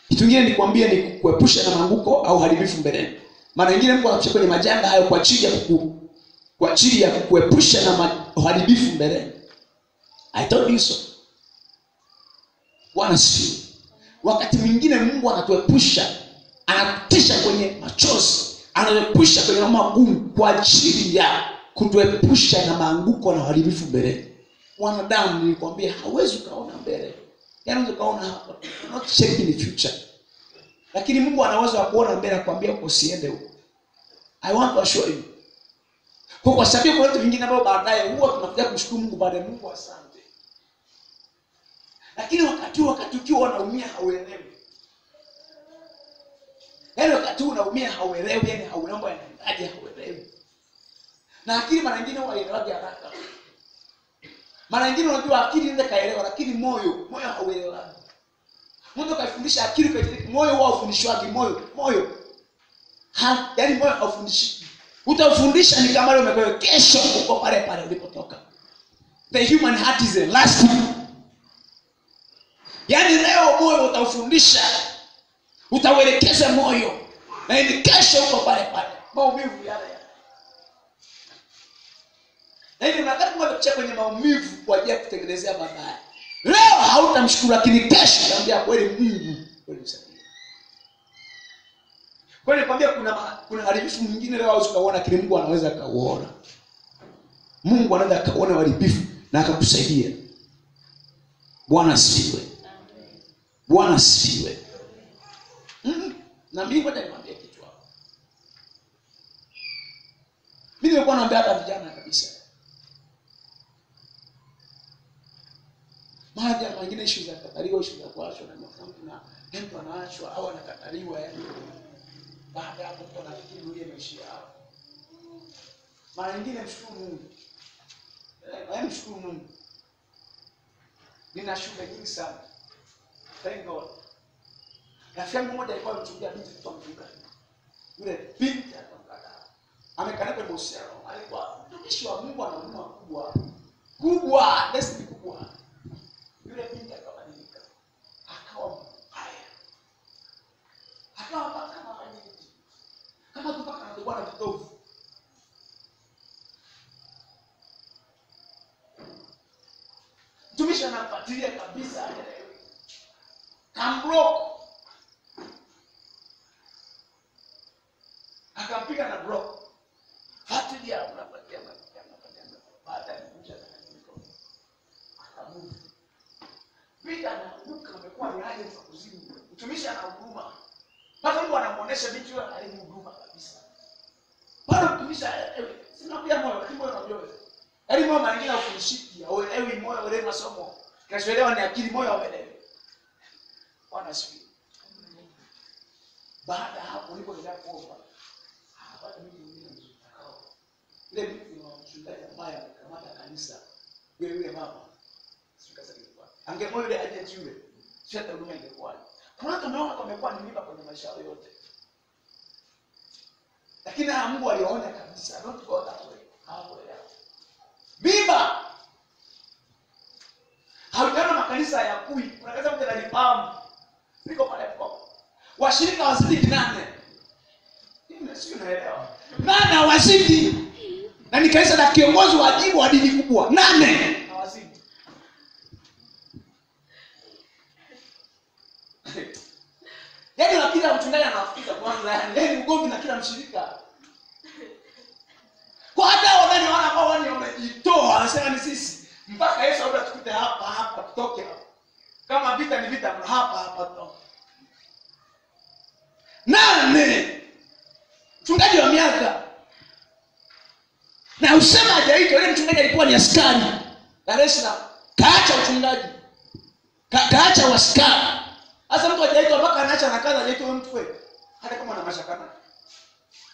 Kitu kingine nilikwambia ni kuepusha na maanguko au haribifu mbeleni. Mara nyingine Mungu anakushika kwenye majanga hayo kwa ajili ya kuepusha na uharibifu mbeleni. I told you so. Bwana sifiwe. Wakati mwingine Mungu anatuepusha, anatutisha kwenye machozi, anatuepusha kwenye mambo magumu kwa ajili ya kutuepusha na maanguko na uharibifu mbeleni. Wanadamu nilikwambia hawezi kaona mbele. Yaani unaweza kaona hapa, not check in the future. Lakini Mungu ana uwezo wa kuona mbele na kuambia usiende huko. I want to assure you. Kwa sababu kuna vitu vingine ambavyo baadaye huwa tunakuja kumshukuru Mungu baadaye, Mungu asante. Lakini wakati ukiwa unaumia hauelewi. Yaani wakati unaumia hauelewi, yani haunaomba yanaendaje hauelewi. Na akili mara nyingine huwa inaelewa haraka. Mara nyingine unajua akili inaweza kaelewa lakini moyo hauelewi. Mungu kaifundisha akili kwa ajili moyo wao ufundishwaje moyo. Yaani moyo haufundishi. Utafundisha ni kama leo umepewa kesho uko pale ulipotoka. The human heart is elastic. Yaani leo moyo utafundisha. Utauelekeza moyo. Na ni kesho uko pale. Maumivu yale. Na hivi unataka kumwachia kwenye maumivu kwa ajili ya kutengenezea baadaye. Leo hautamshukuru lakini kesho utaambia kweli Mungu kweli msaidie. Kwa hiyo nikwambia kuna haribifu mwingine leo hauwezi kuona lakini Mungu anaweza kauona. Mungu anaweza akaona haribifu na akakusaidia. Bwana asifiwe. Bwana asifiwe. Na mimi ngoja nikwambie kitu hapo. Mimi nilikuwa naambia hata vijana kabisa. Maana wengine issue za kukataliwa, issue za kuachwa na mtu anaachwa au anakataliwa yani. Baada ya hapo anafikiri dunia imeishia hapo. Mara nyingine mshukuru Mungu. Mshukuru Mungu. Nina shuhuda nyingi sana. Thank God. Rafiki yangu mmoja alikuwa anamchungia binti kutoka mchungaji. Yule binti amekaa kwa mahusiano, alikuwa mtumishi wa Mungu, ana huduma kubwa, destiny kubwa. Yule binti akabadilika, akawa mbaya, akawa kama manyingi, kama tupaka anakuwa na kitovu. Mtumishi anafuatilia kabisa, haelewi, kamblock, akampiga na block. Fuatilia, unapatia baada ya kuja na mikono akamudu piga na huko, amekuwa ni aje za kuzimu. Mtumishi ana huruma, bado Mungu anamuonesha vitu yule alimhuduma kabisa. Bado mtumishi sina pia moyo, lakini moyo unajua yaani moyo mwingine ufunishiki au elewi, moyo ule masomo kashaelewa ni akili, moyo uelewi. Bwana asifiwe. Baada hapo nilipoenda kuomba, baada mimi nitakao ile mtu wa mchungaji ambaye amekamata kanisa, yule mama sikasa kilikuwa angemoyo ile aje yule sio huduma ingekuwa. Kuna watu naona wamekuwa ni mimba kwenye maisha yao yote, lakini Mungu aliona kabisa don't go that way. Hapo ya mimba hautana makanisa ya kui, kuna kanisa moja la Lipamu niko pale kwa washirika wazidi 8. Mimi sio naelewa 8 wazidi, na ni kanisa la kiongozi wa jimbo wa dini kubwa 8 hawazidi. Yaani wakija mchungaji anawafukuza kwanza, yaani ugomvi na kila mshirika. Kwa hata wale wana ambao wamejitoa wanasema ni sisi mpaka Yesu aje tukute hapa tutoke hapa. Kama vita ni vita hapa tu. 8 mchungaji wa miaka. Na usema hajaitwa, yule mchungaji alikuwa ni askari Dar es Salaam. Kaacha uchungaji. Kaacha waskari. Sasa mtu hajaitwa mpaka anaacha na kaza, hajaitwa mtu kweli. Hata kama ana mashaka naye.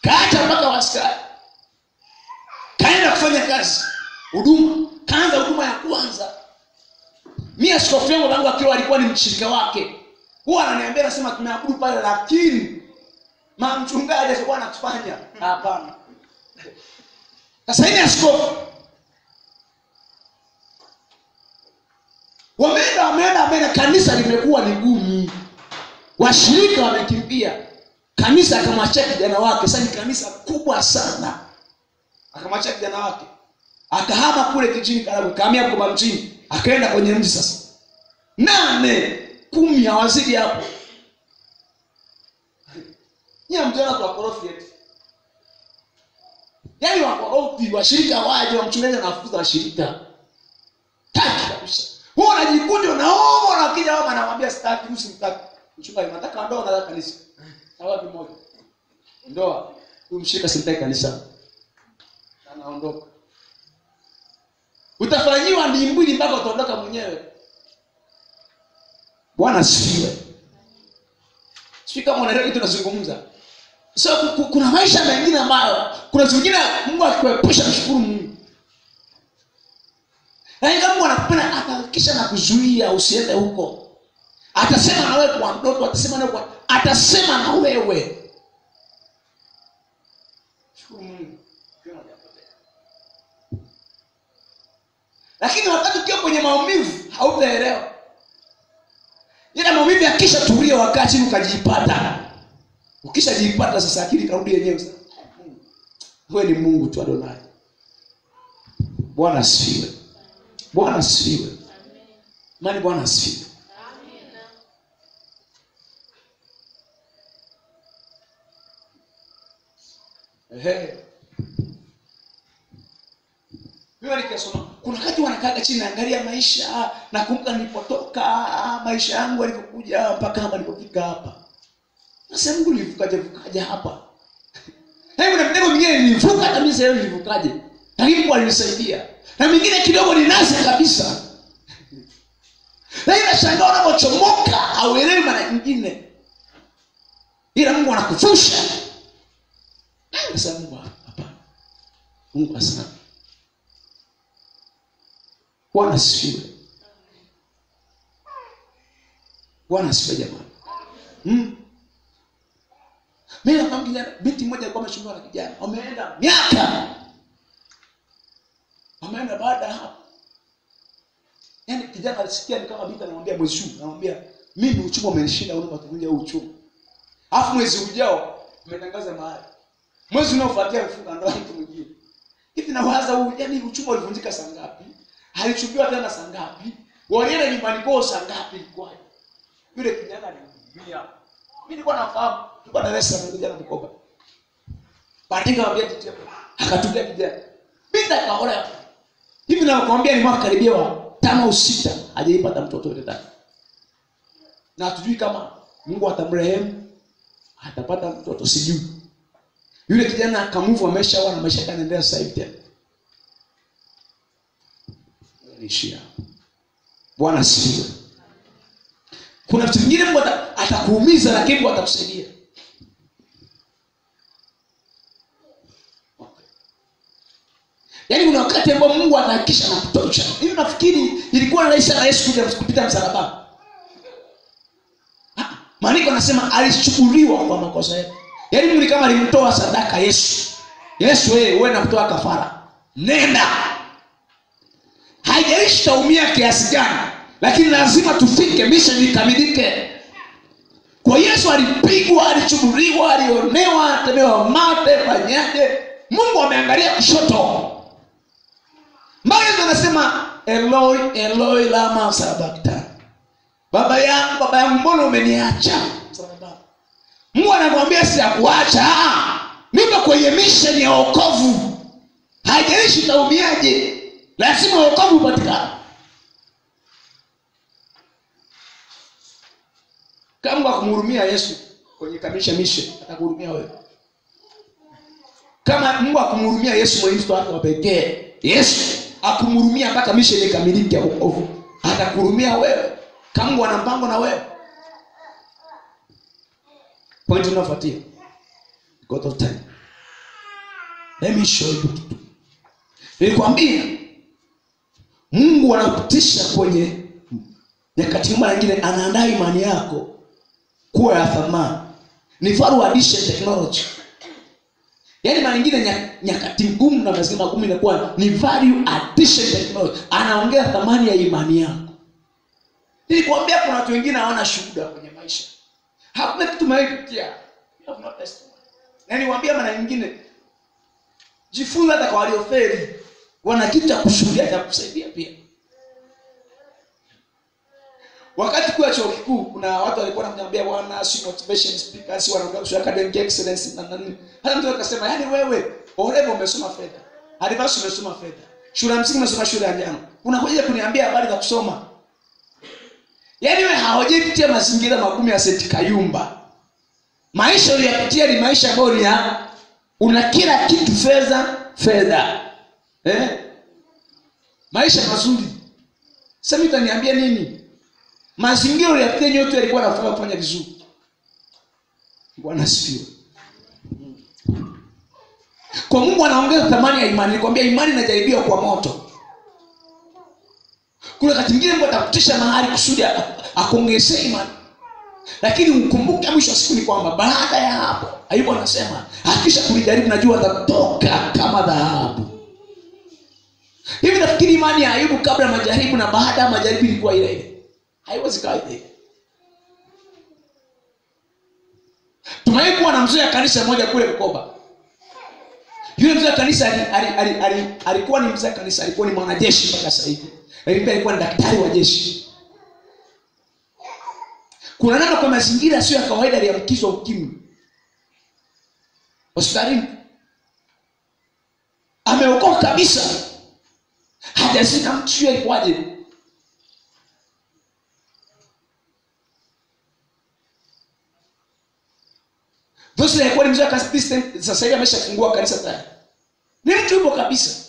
Kaacha mpaka waskari. Kaenda kufanya kazi, huduma, kaanza huduma ya kwanza. Mimi askofu wangu akiwa alikuwa ni mshirika wake. Huwa ananiambia anasema tunaabudu pale, lakini mchungaji alikuwa anatufanya hapana. Sasa hivi askofu wameenda kanisa limekuwa ni gumu. Washirika wamekimbia. Kanisa akamwachia kijana wake, sasa ni kanisa kubwa sana. Akamwachia kijana wake. Akahama kule kijini karibu, kahamia kwa mjini, akaenda kwenye mji sasa. 8 10 hawazidi hapo. Nyie mjana kwa korofi eti. Yaani wakorofi washirika waje wa mchungaji anafukuza washirika. Taki kabisa. Wewe unajikunja unaomba na kija wao anamwambia sitaki, usimtaki. Mchungaji nataka ndoa na kanisa. Sababu moja. Ndoa, umshika simtaki kanisa. Anaondoka. Utafanyiwa ndimbili mpaka utaondoka mwenyewe. Bwana asifiwe. Sifika kama unaelewa kitu tunazungumza. So kuna maisha mengine ambayo kuna zingine Mungu akikuepusha, mshukuru Mungu. Na ingawa Mungu anakupenda atahakikisha na kuzuia usiende huko. Atasema na wewe kwa mdoto, atasema na wewe. Shukuru Mungu. Lakini wakati ukiwa kwenye maumivu hautaelewa. Ile maumivu yakisha tulia wakati ukajipata. Ukishajipata sasa akili karudi yenyewe sasa. Wewe ni Mungu tu Adonai. Bwana asifiwe. Bwana asifiwe. Amen. Mani Bwana asifiwe. Amen. Mimi nikasoma kuna wakati wanakaa chini naangalia maisha na kumbuka nilipotoka, maisha yangu yalivyokuja mpaka hapa nilipofika hapa. Nasema Mungu nilivukaje hapa? Hebu na mtego mwingine nilivuka hata mimi sasa nilivukaje? Lakini Mungu alinisaidia. Na mwingine kidogo ni nasi kabisa. Lakini nashangaa unapochomoka hauelewi maana nyingine. Ila Mungu anakuvusha. Nasema Mungu hapana. Mungu asante. Bwana asifiwe. Bwana asifiwe jamani. Mimi nafahamu kijana, binti mmoja alikuwa ameshindwa na kijana. Wameenda miaka. Wameenda baada hapo. Yaani kijana alisikia ni kama binti anamwambia mwezi huu, anamwambia mimi uchumi umenishinda, unaomba tuvunje huu uchumi. Alafu mwezi ujao umetangaza mahali. Mwezi unaofuatia mfunga ndoa mtu mwingine. Hivi nawaza huu, yaani uchumi ulivunjika saa ngapi? Alichukiwa tena saa ngapi? Walienda nyumbani kwao saa ngapi kwaje? Yule kijana alimwambia. Mimi nilikuwa nafahamu, tulikuwa na Yesu na kijana Bukoba. Baadaye akamwambia tete. Akatulia kijana. Binti akaolewa. Hivi nakwambia ni mwaka karibia wa 5 au 6 hajaipata mtoto yote tatu. Na hatujui kama Mungu atamrehemu atapata mtoto, sijui. Yule kijana akamove, ameshaoa na maisha yanaendelea sasa hivi tena. Nishia. Bwana asifiwe. Kuna vitu vingine Mungu atakuumiza lakini Mungu atakusaidia. Yaani kuna wakati ambao Mungu anahakikisha na kutosha. Hivi nafikiri ilikuwa rahisi na Yesu kuja kupita msalabani. Maandiko yanasema alichukuliwa kwa makosa yetu. Yaani Mungu kama alimtoa sadaka Yesu. Yesu wewe na kutoa kafara. Nenda. Haijalishi taumia kiasi gani, lakini lazima tufike mission ikamilike. Kwa Yesu alipigwa, alichubuliwa, alionewa, atemewa mate, fanyaje? Mungu ameangalia kushoto. Maana anasema Eloi Eloi lama sabakthani. Baba yangu mbona umeniacha? Mungu anakuambia sijakuacha. Niko kwenye mission ya wokovu. Haijalishi taumiaje, lazima wokovu upatikane. Kama akumhurumia Yesu kwenye kamisha mission, atakuhurumia wewe. Kama Mungu akumhurumia Yesu mwenyewe wake wa pekee, Yesu akumhurumia mpaka mission ikamilike ya wokovu, atakuhurumia wewe. Kama Mungu ana mpango na wewe. Point unafuatia. God of time. Let me show you. Nilikwambia Mungu anakutisha kwenye nyakati nyingine, anaandaa imani yako kuwa ya thamani. Ni value addition technology. Yaani mara nyingine nyakati ngumu na mazingira magumu inakuwa ni value addition technology. Anaongea thamani ya imani yako. Nilikwambia kuna watu wengine hawana shuhuda kwenye maisha. Hakuna kitu maipitia. You have no testimony. Na niwaambia mara nyingine jifunza hata kwa waliofeli. Wana kitu cha kushuhudia cha kusaidia pia. Wakati kwa chuo kikuu kuna watu walikuwa wananiambia wana si motivation speakers wanaongea kuhusu academic excellence na nini. Hata mtu akasema yani wewe olevo umesoma fedha. Alibasi umesoma fedha. Shule ya msingi umesoma shule ya njano. Unakuja kuniambia habari za kusoma. Yaani wewe haujapitia mazingira magumu ya St. Kayumba. Maisha uliyopitia ni maisha ambayo ni ya una kila kitu fedha. Maisha mazuri. Sasa mtaniambia nini? Mazingira uliyopitia yote yalikuwa yanafanya kufanya vizuri. Bwana asifiwe. Kwa Mungu anaongeza thamani ya imani. Nikwambia imani inajaribiwa kwa moto. Kuna wakati mwingine Mungu atakutisha mahali kusudi akuongezee imani. Lakini ukumbuke mwisho wa siku ni kwamba baada ya hapo Ayubu anasema hakisha kulijaribu najua atatoka kama dhahabu. Hivi nafikiri imani ya Ayubu kabla ya majaribu na baada ya majaribu ilikuwa ile ile. Haiwezi kawa ile. Tumeikuwa na mzee wa kanisa moja kule Bukoba. Yule mzee wa kanisa alikuwa ni mzee wa kanisa, alikuwa ni mwanajeshi mpaka sasa hivi. Alikuwa ni daktari wa jeshi. Kuna namna kwa mazingira sio ya kawaida aliambukizwa ukimwi. Hospitalini. Ameokoka kabisa. Hajazina mtu yeye kwaje? Dosi alikuwa ni mzee kanisa, sasa hivi ameshafungua kanisa tayari. Ni mtu yupo kabisa.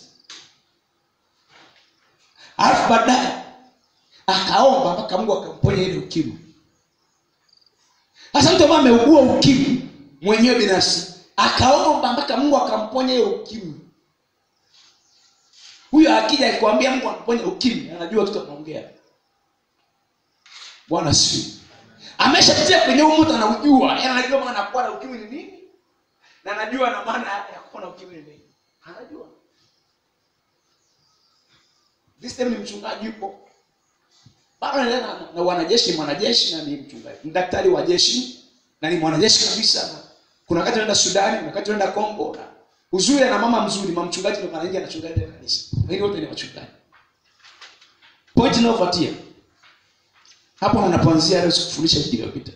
Alafu baadaye akaomba mpaka Mungu akamponya ile ukimwi. Sasa mtu ambaye ameugua ukimwi mwenyewe binafsi akaomba mpaka Mungu akamponya ile ukimwi. Huyo akija akikwambia Mungu akamponya ukimwi, anajua kitu anaongea. Bwana asifiwe. Ameshapitia kwenye huo moto, anaujua. Yaani anajua maana kuwa na ukimwi ni nini, na anajua na maana ya kuwa na ukimwi ni nini. Anajua. This time ni mchungaji yupo. Bado na wanajeshi, mwanajeshi na ni mchungaji. Ni daktari wa jeshi na ni mwanajeshi kabisa. Kuna wakati anaenda Sudani, kuna wakati anaenda Kongo. Uzuri na mama mzuri, mama mchungaji ndio mara nyingi anachungaji kanisa. Wengine wote ni wachungaji. Point inayofuatia. Hapo anapoanzia leo kufundisha wiki iliyopita.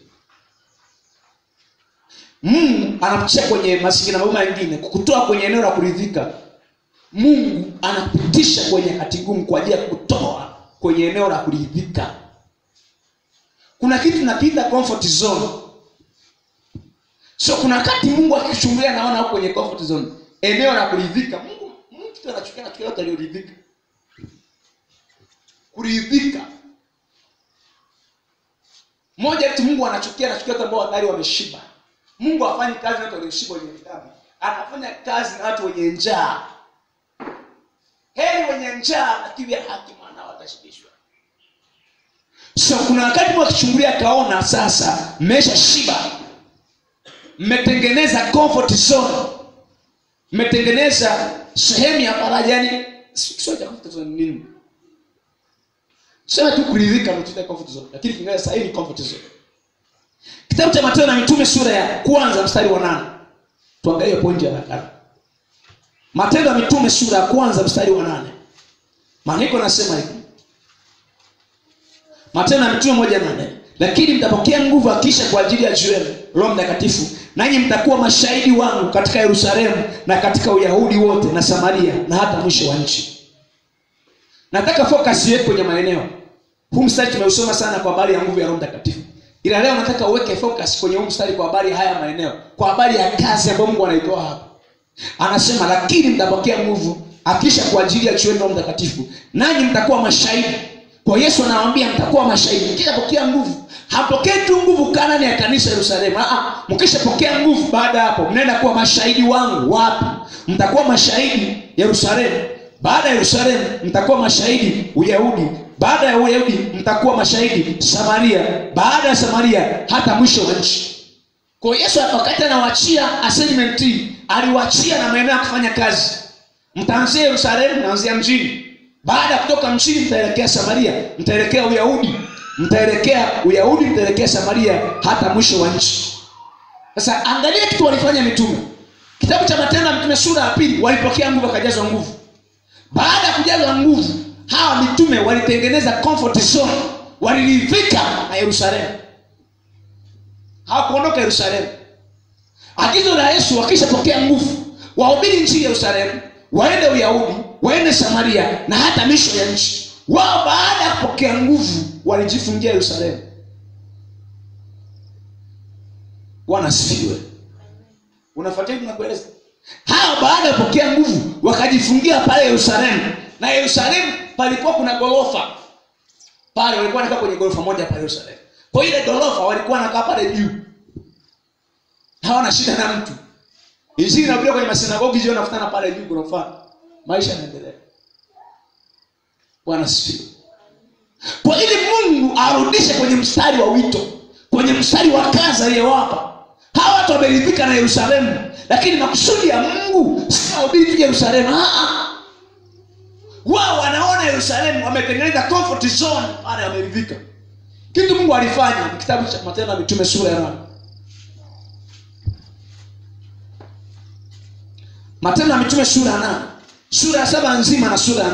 Mungu anakutia kwenye masikini na mambo mengine kukutoa kwenye eneo la kuridhika. Mungu anakupitisha kwenye hati ngumu kwa ajili ya kutoa kwenye eneo la kuridhika. Kuna kitu tunakiita comfort zone. So kuna wakati Mungu akikuchungulia naona huko kwenye comfort zone, eneo la kuridhika. Mungu kitu anachukia watu walioridhika. Kuridhika. Moja kitu Mungu anachukia watu ambao tayari wameshiba. Mungu hafanyi kazi na watu walioshiba wenye vitabu. Anafanya kazi na watu wenye njaa. Heri wenye njaa na kiu ya haki, maana watashibishwa. So kuna wakati Mungu akichungulia kaona sasa mmeshashiba. Mmetengeneza comfort zone. Mmetengeneza sehemu ya faraja, yani sio comfort zone nini? Sema tu kuridhika ndio tunaita comfort zone. Lakini Kiingereza sasa ni comfort zone. Kitabu cha Matendo na Mitume sura ya 1 mstari wa 8. Tuangalie pointi ya haraka. Matendo ya Mitume sura ya 1 mstari wa 8. Maandiko yanasema hivi. Matendo ya Mitume 1:8. Lakini mtapokea nguvu akisha kwa ajili ya jioni Roho Mtakatifu, nanyi mtakuwa mashahidi wangu katika Yerusalemu na katika Uyahudi wote na Samaria na hata mwisho wa nchi. Nataka focus yetu kwenye maeneo. Huu mstari tumeusoma sana kwa habari ya nguvu ya Roho Mtakatifu. Ila leo nataka uweke focus kwenye huu mstari kwa habari haya maeneo, kwa habari ya kazi ambayo Mungu anaitoa hapa. Anasema lakini mtapokea nguvu akisha kwa ajili ya jioni Roho Mtakatifu, nanyi mtakuwa mashahidi. Kwa Yesu anawaambia mtakuwa mashahidi. Mkishapokea nguvu, hapokei tu nguvu Kanani ya kanisa Yerusalemu. Mkishapokea nguvu, baada hapo mnaenda kuwa mashahidi wangu. Wapi? Mtakuwa mashahidi Yerusalemu. Baada ya Yerusalemu mtakuwa mashahidi Uyahudi. Baada ya Uyahudi mtakuwa mashahidi Samaria. Baada ya Samaria hata mwisho wa nchi. Kwa Yesu wakati anawaachia assignment, aliwaachia na maeneo ya kufanya kazi. Mtaanzia Yerusalemu, mtaanzia mjini. Baada ya kutoka mjini mtaelekea Samaria, mtaelekea Uyahudi. Mtaelekea Uyahudi, mtaelekea Samaria hata mwisho wa nchi. Sasa angalia kitu walifanya mitume. Kitabu cha Matendo ya Mitume sura ya 2, walipokea nguvu wakajazwa nguvu. Baada ya kujazwa nguvu, hawa mitume walitengeneza comfort zone. Waliridhika na Yerusalemu. Hawakuondoka Yerusalemu. Agizo la Yesu wakishapokea nguvu, wahubiri nchi ya Yerusalemu, waende Uyahudi, waende Samaria na hata mwisho ya nchi. Wao baada ya kupokea nguvu walijifungia Yerusalemu. Wanasifiwe. Unafuatilia tunakueleza? Hao baada ya kupokea nguvu wakajifungia pale Yerusalemu. Na Yerusalemu palikuwa kuna gorofa. Pale walikuwa wanakaa kwenye gorofa moja pale Yerusalemu. Kwa ile gorofa walikuwa wanakaa pale juu. Hawana shida na mtu. Injili inahubiriwa kwenye masinagogi juu wanafutana pale juu gorofa. Maisha yanaendelea. Bwana asifiwe. Kwa ili Mungu arudishe kwenye mstari wa wito, kwenye mstari wa kazi aliyowapa. Hawa watu wameridhika na Yerusalemu, lakini makusudi ya Mungu si kuhubiri tu Yerusalemu. Wao wanaona Yerusalemu, wametengeneza comfort zone pale, wameridhika. Kitu Mungu alifanya ni kitabu cha Matendo ya Mitume sura ya 8. Matendo ya Mitume sura ya 8. Sura ya 7 nzima na sura ya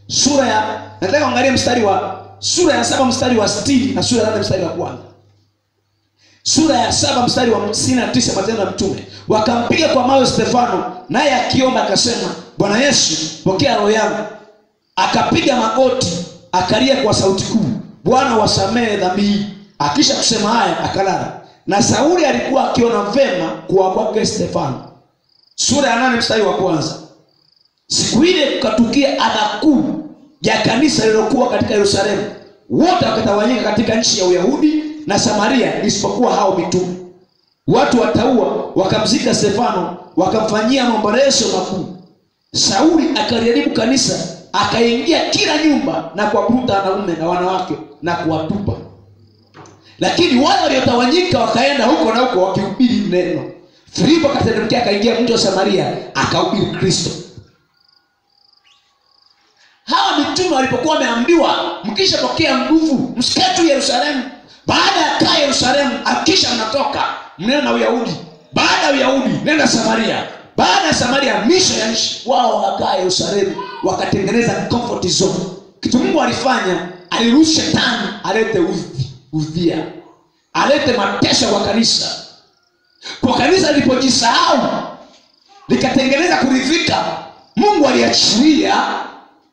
8. Nataka angalia mstari wa sura ya 7 mstari wa 60 na sura ya 8 mstari wa 1. Sura ya 7 mstari wa 59 Matendo ya Mitume. Wakampiga kwa mawe Stefano, naye akiomba akasema, Bwana Yesu, pokea roho yangu. Akapiga magoti, akalia kwa sauti kuu, Bwana wasamehe dhambi hii. Akisha kusema haya akalala. Na Sauli alikuwa akiona vema kuwa Stefano. Sura ya 8 mstari wa 1. Siku ile kukatukia adha kuu ya kanisa lililokuwa katika Yerusalemu. Wote wakatawanyika katika nchi ya Uyahudi na Samaria isipokuwa hao mitume. Watu wataua wakamzika Stefano, wakamfanyia maombolezo makuu. Sauli akaliharibu kanisa, akaingia kila nyumba na kuwavuta wanaume na wanawake na kuwatupa. Lakini wale waliotawanyika wakaenda huko na huko wakihubiri neno. Filipo akateremkia akaingia mji wa Samaria akahubiri Kristo. Hawa mitume walipokuwa wameambiwa mkishapokea nguvu msikae tu Yerusalemu, baada ya kaa Yerusalemu akisha mnatoka mnenda na Uyahudi, baada ya Uyahudi nenda Samaria, baada ya Samaria misho ya nchi. Wao wakaa Yerusalemu wakatengeneza comfort zone. Kitu Mungu alifanya, aliruhusu shetani alete udhia, alete mateso kwa kanisa. Kwa kanisa lilipojisahau likatengeneza kuridhika, Mungu aliachilia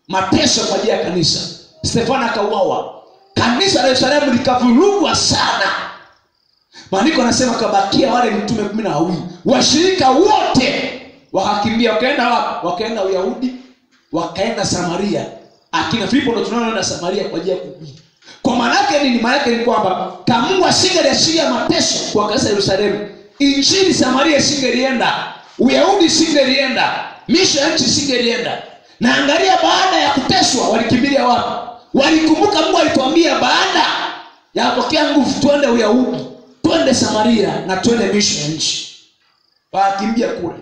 mateso kwa ajili ya kanisa. Stefano akauawa, kanisa la Yerusalemu likavurugwa sana. Maandiko yanasema kabakia wale mitume 12, washirika wote wakakimbia. Wakaenda wapi? Wakaenda Uyahudi, wakaenda Samaria. Akina Filipo ndio tunaoenda Samaria kwa ajili ya kuhubiri. Kwa maana yake nini? Maana yake ni kwamba kama Mungu asingeliachilia mateso kwa kanisa la Yerusalemu, injili Samaria isingelienda, Uyahudi isingelienda, misho ya nchi isingelienda. Na angalia, baada ya kuteswa walikimbilia wapi? Walikumbuka Mungu alituambia baada ya kupokea nguvu twende Uyahudi, twende Samaria na twende misho ya nchi. Wakakimbia kule.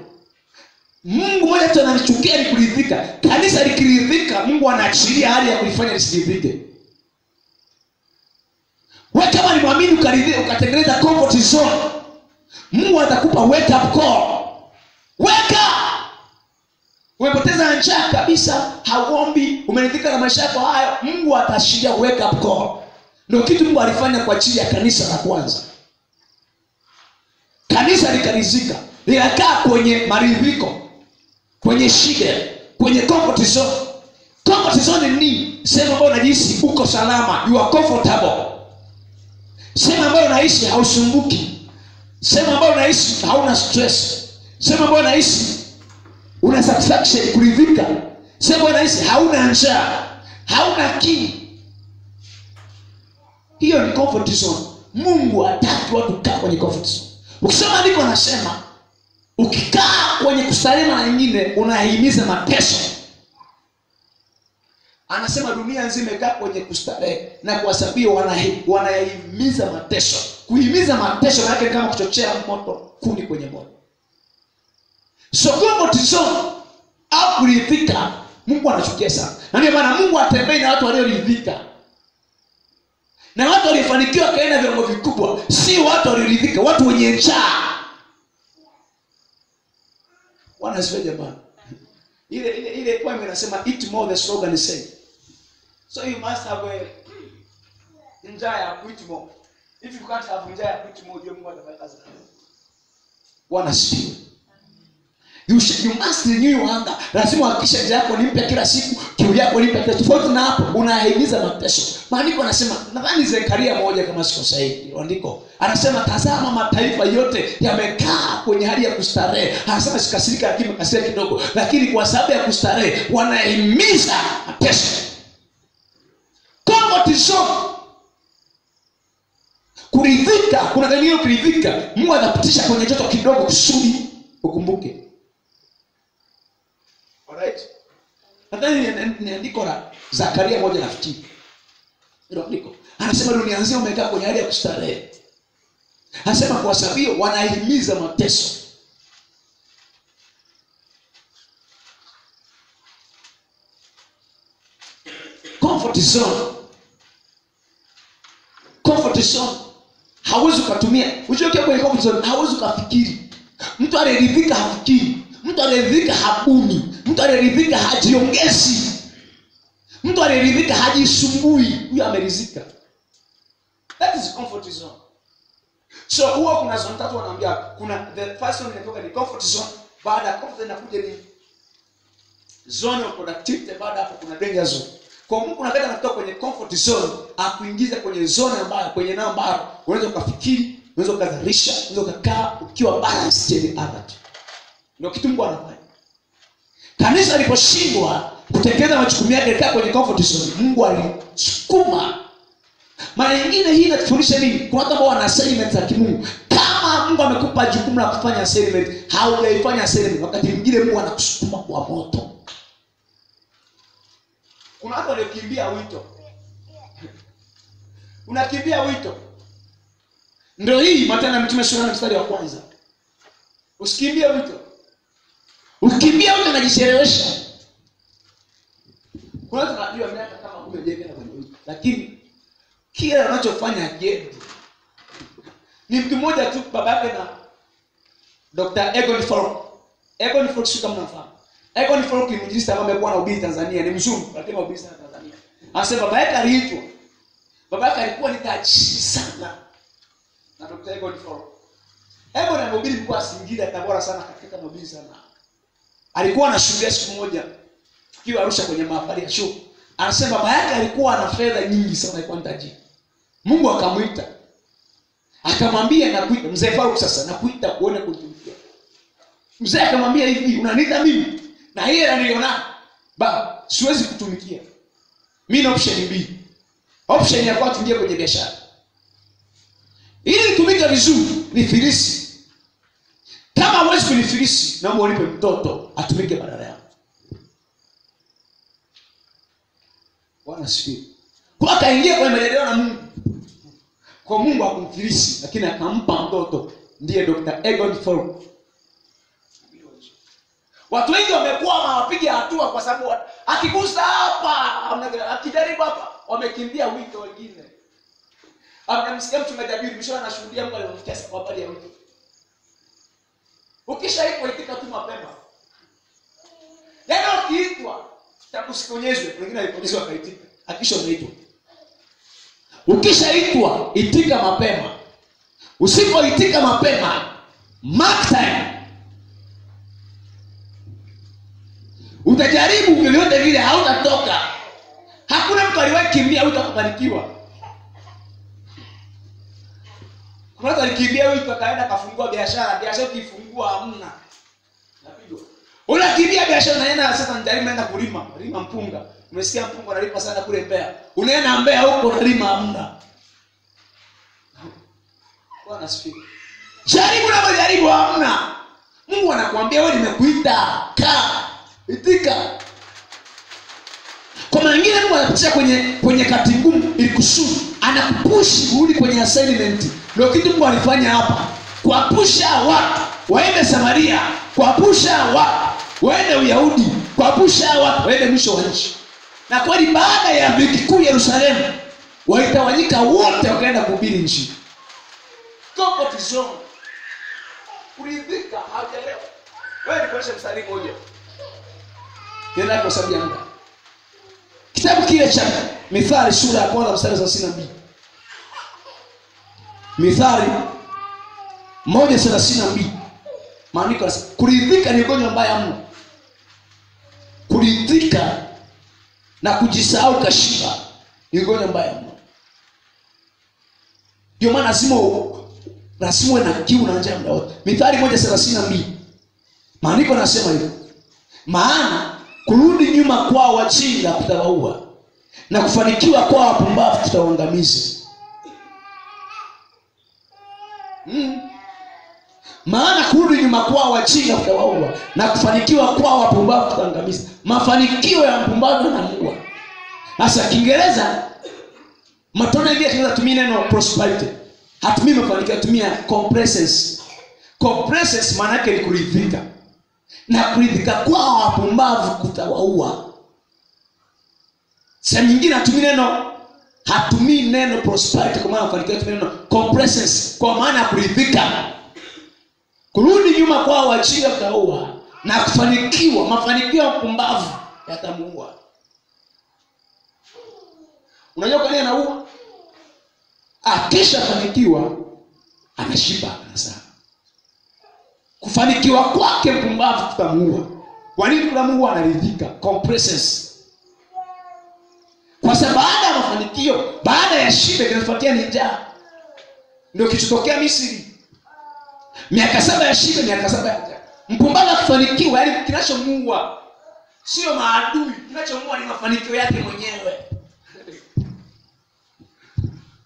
Mungu mmoja tu ananichukia ni kuridhika. Kanisa likiridhika, Mungu anaachilia hali ya kulifanya lisiridhike. Wewe kama ni muamini ukaridhika, ukatengeneza comfort zone, Mungu atakupa wake up call. Wake up! Umepoteza njaa kabisa, hauombi, umeridhika na maisha yako hayo, Mungu atashiria wake up call. Ndio kitu Mungu alifanya kwa ajili ya kanisa la kwanza. Kanisa likaridhika, likakaa kwenye maridhiko, kwenye shida, kwenye comfort zone. Comfort zone ni sehemu ambayo unajihisi uko salama, you are comfortable. Sehemu ambayo unaishi hausumbuki. Sehemu ambayo unaishi hauna stress. Sehemu ambayo unaishi una satisfaction, kuridhika. Sehemu ambayo unaishi hauna njaa, hauna kiu. Hiyo ni comfort zone. Mungu hataki watu kukaa kwenye comfort zone. Ukisoma andiko anasema ukikaa kwenye kustarehe na wengine unahimiza mateso. Anasema dunia nzima imekaa kwenye kustarehe na kuhesabia wanahimiza mateso. Kuhimiza mateso maana yake kama kuchochea moto, kuni kwenye moto. So comfort zone au kuridhika, Mungu anachukia sana. Na ndio maana Mungu atembei na watu walioridhika. Na watu waliofanikiwa kaenda viwango vikubwa, si watu walioridhika, watu wenye njaa. Wanasikia jamani. Ile kwa mimi nasema eat more, the slogan is saying. So you must have a njaa ya eat more. If you can't have njaa ya eat more, Mungu atafanya kazi. Wanasikia. You must renew your hunger. Lazima uhakikishe njaa yako ni mpya kila siku, kiu yako ni mpya kila siku. Tofauti na hapo unahimiza mateso. Maandiko anasema, nadhani Zekaria moja kama siko sahihi, andiko anasema tazama mataifa yote yamekaa kwenye hali ya kustarehe. Anasema sikasirika, lakini kasirika kidogo, lakini kwa sababu ya kustarehe wanahimiza mateso. Comfort zone. Kuridhika, kuna gani kuridhika? Mungu anapitisha kwenye joto kidogo kusudi ukumbuke. Alright? Nadhani ni andiko la Zakaria moja nafikiri. Ndio andiko. Anasema dunia nzima imekaa kwenye hali ya kustarehe. Anasema kwa sababu hiyo wanahimiza mateso. Comfort zone. Comfort zone. Hauwezi kutumia. Ukiwa kwenye comfort zone hauwezi kufikiri. Mtu aliyeridhika hafikiri. Mtu aliyeridhika habuni. Mtu aliyeridhika hajiongezi. Mtu aliyeridhika hajisumbui. Huyo ameridhika. That is comfort zone. So huwa kuna zone tatu wanaambia. Kuna the first one inatoka ni comfort zone. Baada ya comfort inakuja ni zone of productivity. Baada hapo kuna danger zone. Kwa Mungu unataka kutoka kwenye comfort zone akuingize kwenye zone ambayo kwenye nao ambayo unaweza kufikiri, unaweza kudharisha, unaweza kukaa ukiwa balanced in other. Ndio kitu Mungu anafanya. Kanisa liliposhindwa kutekeleza majukumu yake kaa kwenye comfort zone, Mungu alisukuma. Mara nyingine hii inatufundisha nini? Kuna watu ambao wana assignment za kimungu. Kama Mungu amekupa jukumu la kufanya assignment, haujaifanya assignment, wakati mwingine Mungu anakusukuma kwa moto. Kuna watu waliokimbia wito. Unakimbia wito. Ndio hii Matendo ya Mitume sura mstari wa kwanza. Usikimbie wito. Ukimbia wito unajichelewesha. Kuna tunajua miaka kama umejengeka kwenye wito, lakini kila unachofanya jedu. Ni mtu mmoja tu, babake na Dr. Egon Falk. Egon Falk sio kama mnafahamu. Egon Falk ni mwinjilisti ambaye amekuwa na ubiri Tanzania, ni mzungu lakini ubiri sana Tanzania. Anasema baba yake aliitwa. Baba yake alikuwa ni tajiri sana. Na Dr. Egon Falk. Egon amehubiri kwa Singida Tabora sana katika mahubiri sana. Alikuwa anashuhudia siku moja tukiwa Arusha kwenye mahafali ya show. Anasema baba yake alikuwa na fedha nyingi sana, alikuwa tajiri. Mungu akamuita. Akamwambia nakuita mzee Faruk, sasa nakuita kuone kutumikia. Mzee akamwambia hivi, unaniita mimi? Na yeye niliona baba siwezi kutumikia. Mimi na option B. Option ya kwanza tuingie kwenye biashara. Ili tumike vizuri ni filisi. Kama huwezi kunifilisi, naomba unipe mtoto atumike badala yangu. Bwana sifiwe. Kwa akaingia kwenye majadiliano na Mungu. Kwa Mungu hakumfilisi, lakini akampa mtoto, ndiye Dr. Egon Falk. Watu wengi wamekuwa hawapiga hatua kwa sababu akigusa hapa, akijaribu hapa, wamekimbia wito wengine. Amemsikia mchungaji Abiri mshona anashuhudia Mungu alimfikia kwa habari ya wito. Ukishaitwa itika tu mapema. Yaani ukiitwa takusikonyezwe, wengine walipozwa wakaitika. Akisha umeitwa. Ukishaitwa itika mapema. Usipoitika mapema, mark time. Utajaribu vyovyote vile hautatoka. Hakuna mtu aliwahi kimbia utakufanikiwa. Kuna mtu alikimbia wito akaenda kafungua biashara ukifungua hamna. Napigwa. Unakimbia biashara unaenda sasa nitajaribu naenda kulima mpunga. Umesikia mpunga unalipa sana kule Mbeya. Unaenda Mbeya huko unalima hamna. Bwana asifiwe. Jaribu na majaribu hamna. Mungu anakuambia wewe nimekuita, kaa, itika. Kwa maana nyingine Mungu anakutia kwenye kati ngumu ili kusudi anakupush kurudi kwenye assignment. Ndio kitu Mungu alifanya hapa. Kuwapusha watu waende Samaria, kuwapusha watu waende Uyahudi, kuwapusha watu waende mwisho wa nchi. Na kweli baada ya viki kuu Yerusalemu, walitawanyika wote wakaenda kuhubiri nchi. Comfort zone. Kuridhika hajaelewa. Wewe nikuonyeshe mstari mmoja. Nenda kwa sababu ya muda. Kitabu kile cha Mithali sura ya kwanza mstari wa 32. Mithali 1:32. Maandiko yanasema kuridhika ni ugonjwa mbaya mno. Kuridhika na kujisahau kashiba ni ugonjwa mbaya mno. Ndio maana lazima na kiu na njaa muda wote. Mithali 1:32. Maandiko yanasema hivyo. Maana kurudi nyuma kwa wajinga kutawaua na kufanikiwa kwa wapumbavu kutawaangamiza. Maana kurudi nyuma kwa wajinga kutawaua na kufanikiwa kwa wapumbavu kutawaangamiza. Mafanikio ya mpumbavu yanamuua. Sasa Kiingereza matone hivi tunaweza tumia neno prosperity. Hatumii mafanikio, tumia complacency. Complacency maana yake ni kuridhika. Na kuridhika kwa wapumbavu kutawaua. Sasa nyingine hatumii neno prosperity kwa maana mafanikio, tumia neno complacency kwa maana ya kuridhika. Kurudi nyuma kwa wajinga kutawaua na kufanikiwa, mafanikio ya mpumbavu yatamuua. Unajua kwa nini anaua? Akisha fanikiwa anashiba sana. Kufanikiwa kwake mpumbavu kutamuua. Kwa nini kutamuua? Anaridhika, complacency. Kwa sababu baada ya mafanikio, baada ya shida kinafuatia ni njaa. Ndio kichotokea Misri. Miaka 7 ya shida, miaka 7 ya njaa. Mpumbavu akifanikiwa, yaani kinachomuua sio maadui, kinachomuua ni mafanikio yake mwenyewe.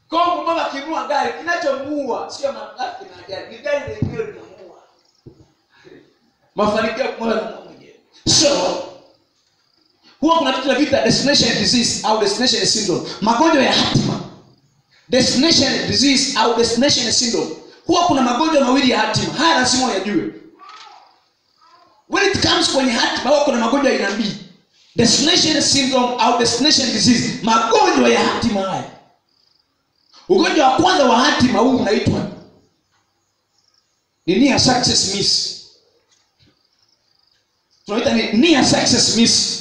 Kwa mpumbavu akinunua gari, kinachomuua sio mabaki na gari, ni gari lenyewe linamuua. Mafanikio kwa mwenyewe. So huwa kuna kitu tunaita destination disease au destination syndrome, magonjwa ya hatima. destination disease au destination syndrome. Huwa kuna magonjwa mawili ya hatima. Haya lazima uyajue. When it comes kwenye hatima, huwa kuna magonjwa aina mbili. Destination syndrome au destination disease. Magonjwa ya hatima haya. Ugonjwa wa kwanza wa hatima huu unaitwa ni near success miss. Tunaita ni near success miss.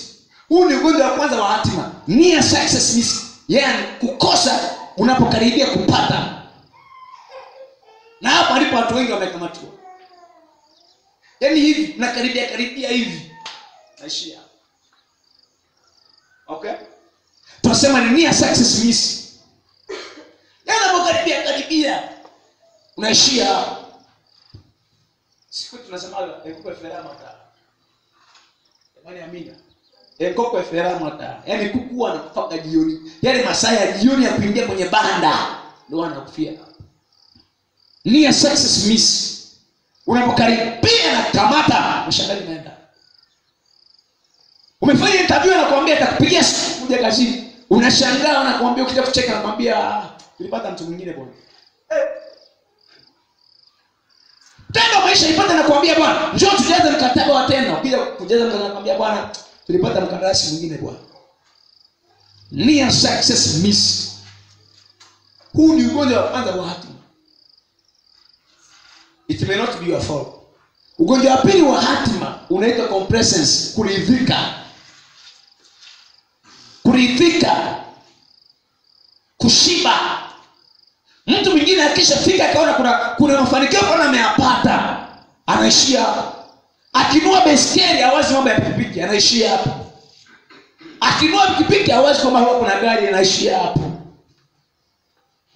Huu ni ugonjwa wa kwanza wa hatima. Near success miss. Yaani kukosa unapokaribia kupata. Na hapa ndipo watu wengi wamekamatwa. Yaani hivi nakaribia hivi. Naishia. Okay? Tunasema ni near success miss. Yaani unapokaribia unaishia. Siku tunasema ekupe ferama ta. Jamani amina. Ekoko ferama ta. Yaani kuku anakufa jioni. Yaani masaa ya jioni ya kuingia kwenye banda ndio anakufia. Near success miss. Unapokaribia na kamata mshangani naenda. Umefanya interview na kuambia atakupigia siku kuja kazini. Unashangaa na kuambia ukija kucheka na kuambia nilipata mtu mwingine bwana. Tendo maisha ipata na kuambia bwana, njoo tujaze mkataba wa tena. Ukija kujaza mkataba na kuambia bwana, tulipata mkandarasi mwingine bwana. Near success miss. Huu ni ugonjwa wa kwanza wa hatima. It may not be your fault. Ugonjwa wa pili wa hatima unaitwa complacency, kuridhika. Kuridhika. Kushiba. Mtu mwingine akishafika akaona kuna mafanikio kana ameyapata, anaishia hapo. Akinua baiskeli hawazi mambo ya pikipiki, anaishia hapo. Akinua pikipiki hawazi kwamba huko kuna gari, anaishia hapo.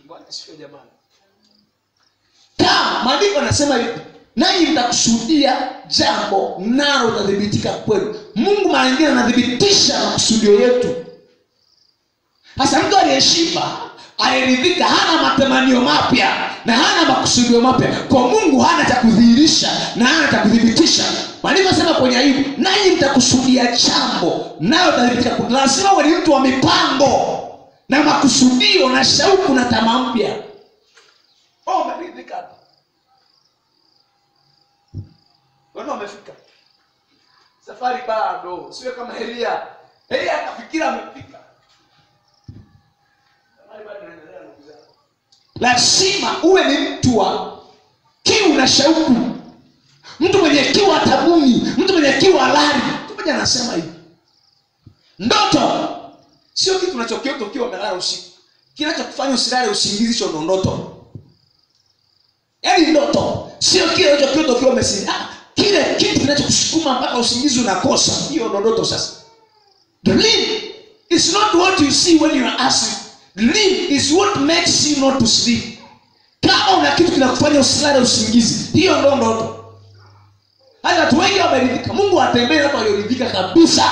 Bwana sio jamani. Kama maandiko yanasema hivi, nanyi mtakusudia jambo nalo utadhibitika kweli. Mungu mara nyingine anadhibitisha makusudio yetu. Sasa mtu aliyeshiba, aliridhika, hana matamanio mapya na hana makusudio mapya, kwa Mungu hana cha kudhihirisha na hana cha kudhibitisha. Maandiko yanasema kwenye Ayubu, nanyi mtakusudia jambo nalo utadhibitika kweli. Lazima uwe mtu wa mipango na makusudio na shauku na tamaa mpya. Umeridhika. Wewe umefika. Safari bado. Sio kama Elia. Elia akafikira amefika. Safari bado inaendelea ndugu zangu. Lazima uwe ni mtu wa kiu na shauku. Mtu mwenye kiu atabuni, mtu mwenye kiu halali. Mtu mmoja anasema hivi. Ndoto sio kitu unachokiota ukiwa umelala usiku. Kinachokufanya usilale usingizi hicho ndo ndoto. Yaani ndoto sio kile unachokiota ukiwa umesinzia. Kile kitu kinachokusukuma mpaka usingizi unakosa, hiyo ndo ndoto sasa. Dream is not what you see when you are asleep. Dream is what makes you not to sleep. Kama una kitu kinakufanya usilale usingizi, hiyo ndo ndoto. Hata watu wengi wameridhika. Mungu atembee na walioridhika kabisa.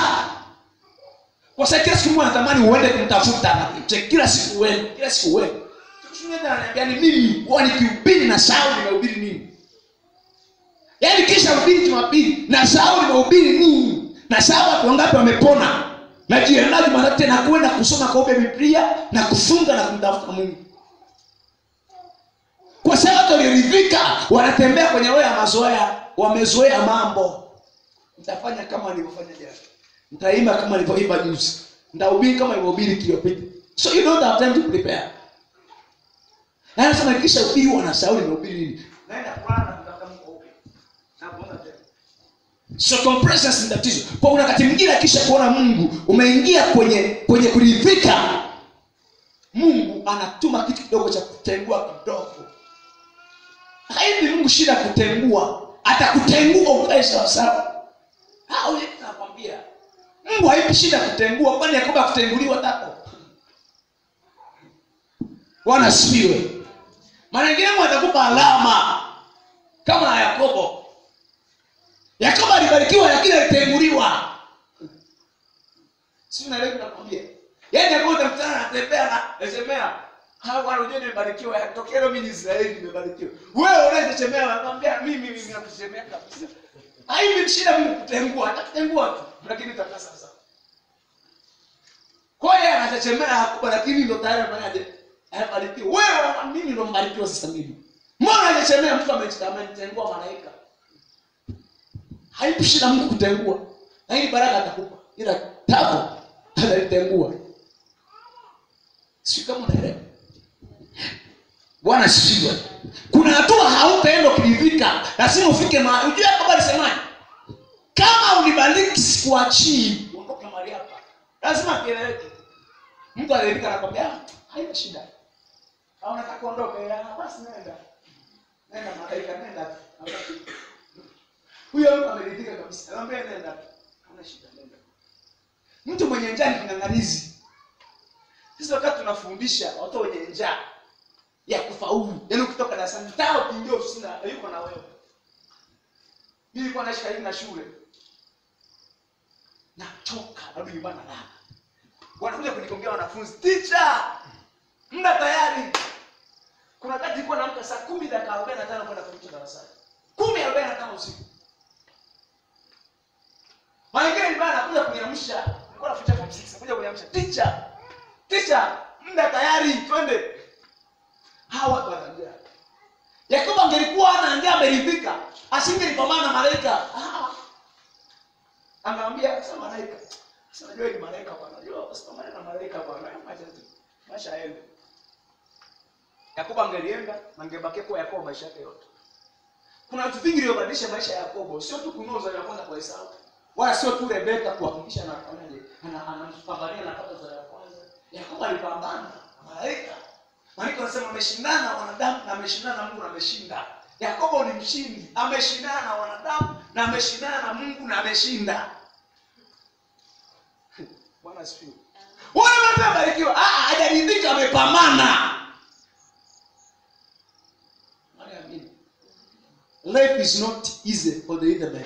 Kwa sababu kila siku Mungu anatamani uende kumtafuta na kila siku uende, kila siku uende. Tukushuneza ananiambia ni mimi, huwa nikihubiri na sahau nimehubiri nini. Yaani kisha hubiri Jumapili na sahau nimehubiri nini. Na sahau watu wangapi wamepona. Na jiandaje mara tena kwenda kusoma kwa Biblia na kufunga na kumtafuta Mungu. Kwa sababu walioridhika wanatembea kwenye roho ya mazoea, wamezoea mambo. Nitafanya kama nilivyofanya jana. Nitaimba kama nilivyoimba juzi. Nitahubiri kama nilivyohubiri kiliyopita. So you don't have time to prepare. Na nasema kisha hubiri wanasahau nimehubiri nini. Naenda kulala na kutafuta Mungu. Na kuona tena. So compressions ni tatizo. Kwa kuna wakati mwingine kisha kuona Mungu umeingia kwenye kuridhika, Mungu anatuma kitu kidogo cha kutengua kidogo. Haidi Mungu shida kutengua, atakutengua ukae sawa sawa. Hao yeye anakuambia Mungu haipi shida kutengua, kwani Yakobo kutenguliwa tako. Bwana sifiwe. Maana nyingine Mungu atakupa alama kama na Yakobo. Yakobo alibarikiwa lakini alitenguliwa. Sio na leo nakwambia. Yaani Yakobo mtakutana na tembea na nasemea, hao wanajua nimebarikiwa, tokea mimi ni Israeli nimebarikiwa. Wewe unayetembea nakwambia mimi nakusemea kabisa. Haivi shida mimi kutengua, atakutengua tu, lakini takasa sasa. Kwa hiyo anachechemea hakuba lakini ndo tayari anaje. Barikiwa. Wewe mimi ndo mbarikiwa sasa mimi. Mbona anachemea mtu ametengua malaika? Haipi shida Mungu kutengua. Na hii baraka atakupa. Ila tabu atalitengua. Sio kama unaelewa. Bwana asifiwe. Kuna hatua hautaenda kuridhika. Lazima ufike mahali. Unajua hapa alisemaje? Kama unibariki sikuachii, ondoka mahali hapa. Lazima kieleweke. Mtu aliridhika anakwambia, haina shida. Au unataka kuondoka, basi nenda. Nenda malaika nenda. Huyo mtu ameridhika kabisa. Anamwambia nenda. Hauna shida nenda. Mtu mwenye njaa ni king'ang'anizi. Sisi wakati tunafundisha watu wenye njaa ya kufaulu, yaani ukitoka darasani tao kuingia ofisini yuko na wewe. Mimi nilikuwa naishi karibu na shule. Nachoka, narudi nyumbani na lala. Wanakuja kuniongea wanafunzi, "Teacher, muda tayari." Kuna wakati nilikuwa naamka saa 10:45 kwenda kufundisha darasani. 10:45 usiku. Mwalimu nyumbani anakuja kuniamsha, nilikuwa nafundisha form 6, anakuja kuniamsha, "Teacher, muda tayari, twende." Hawa watu wanaongea. Yakobo angelikuwa anaongea ameridhika, asingelipambana na malaika. Angamwambia sasa malaika. Sasa najua ni malaika bwana. Najua usipambane na malaika bwana. Maisha yaende. Yakobo angelienda, angebaki kwa Yakobo maisha yake yote. Kuna vitu vingi vilivyobadilisha maisha ya Yakobo, sio tu kunoza ya kwanza kwa Esau. Wala sio tu Rebeka kuhakikisha anafanyaje. Anapambania na kata za kwanza. Yakobo alipambana na malaika. Maandiko yanasema ameshindana na wanadamu na ameshindana na Mungu na ameshinda. Yakobo ni mshindi, ameshindana na wanadamu na ameshindana na Mungu na ameshinda. Bwana asifiwe. Wale watu wabarikiwa, hajaridhika amepambana. Life is not easy for the either man.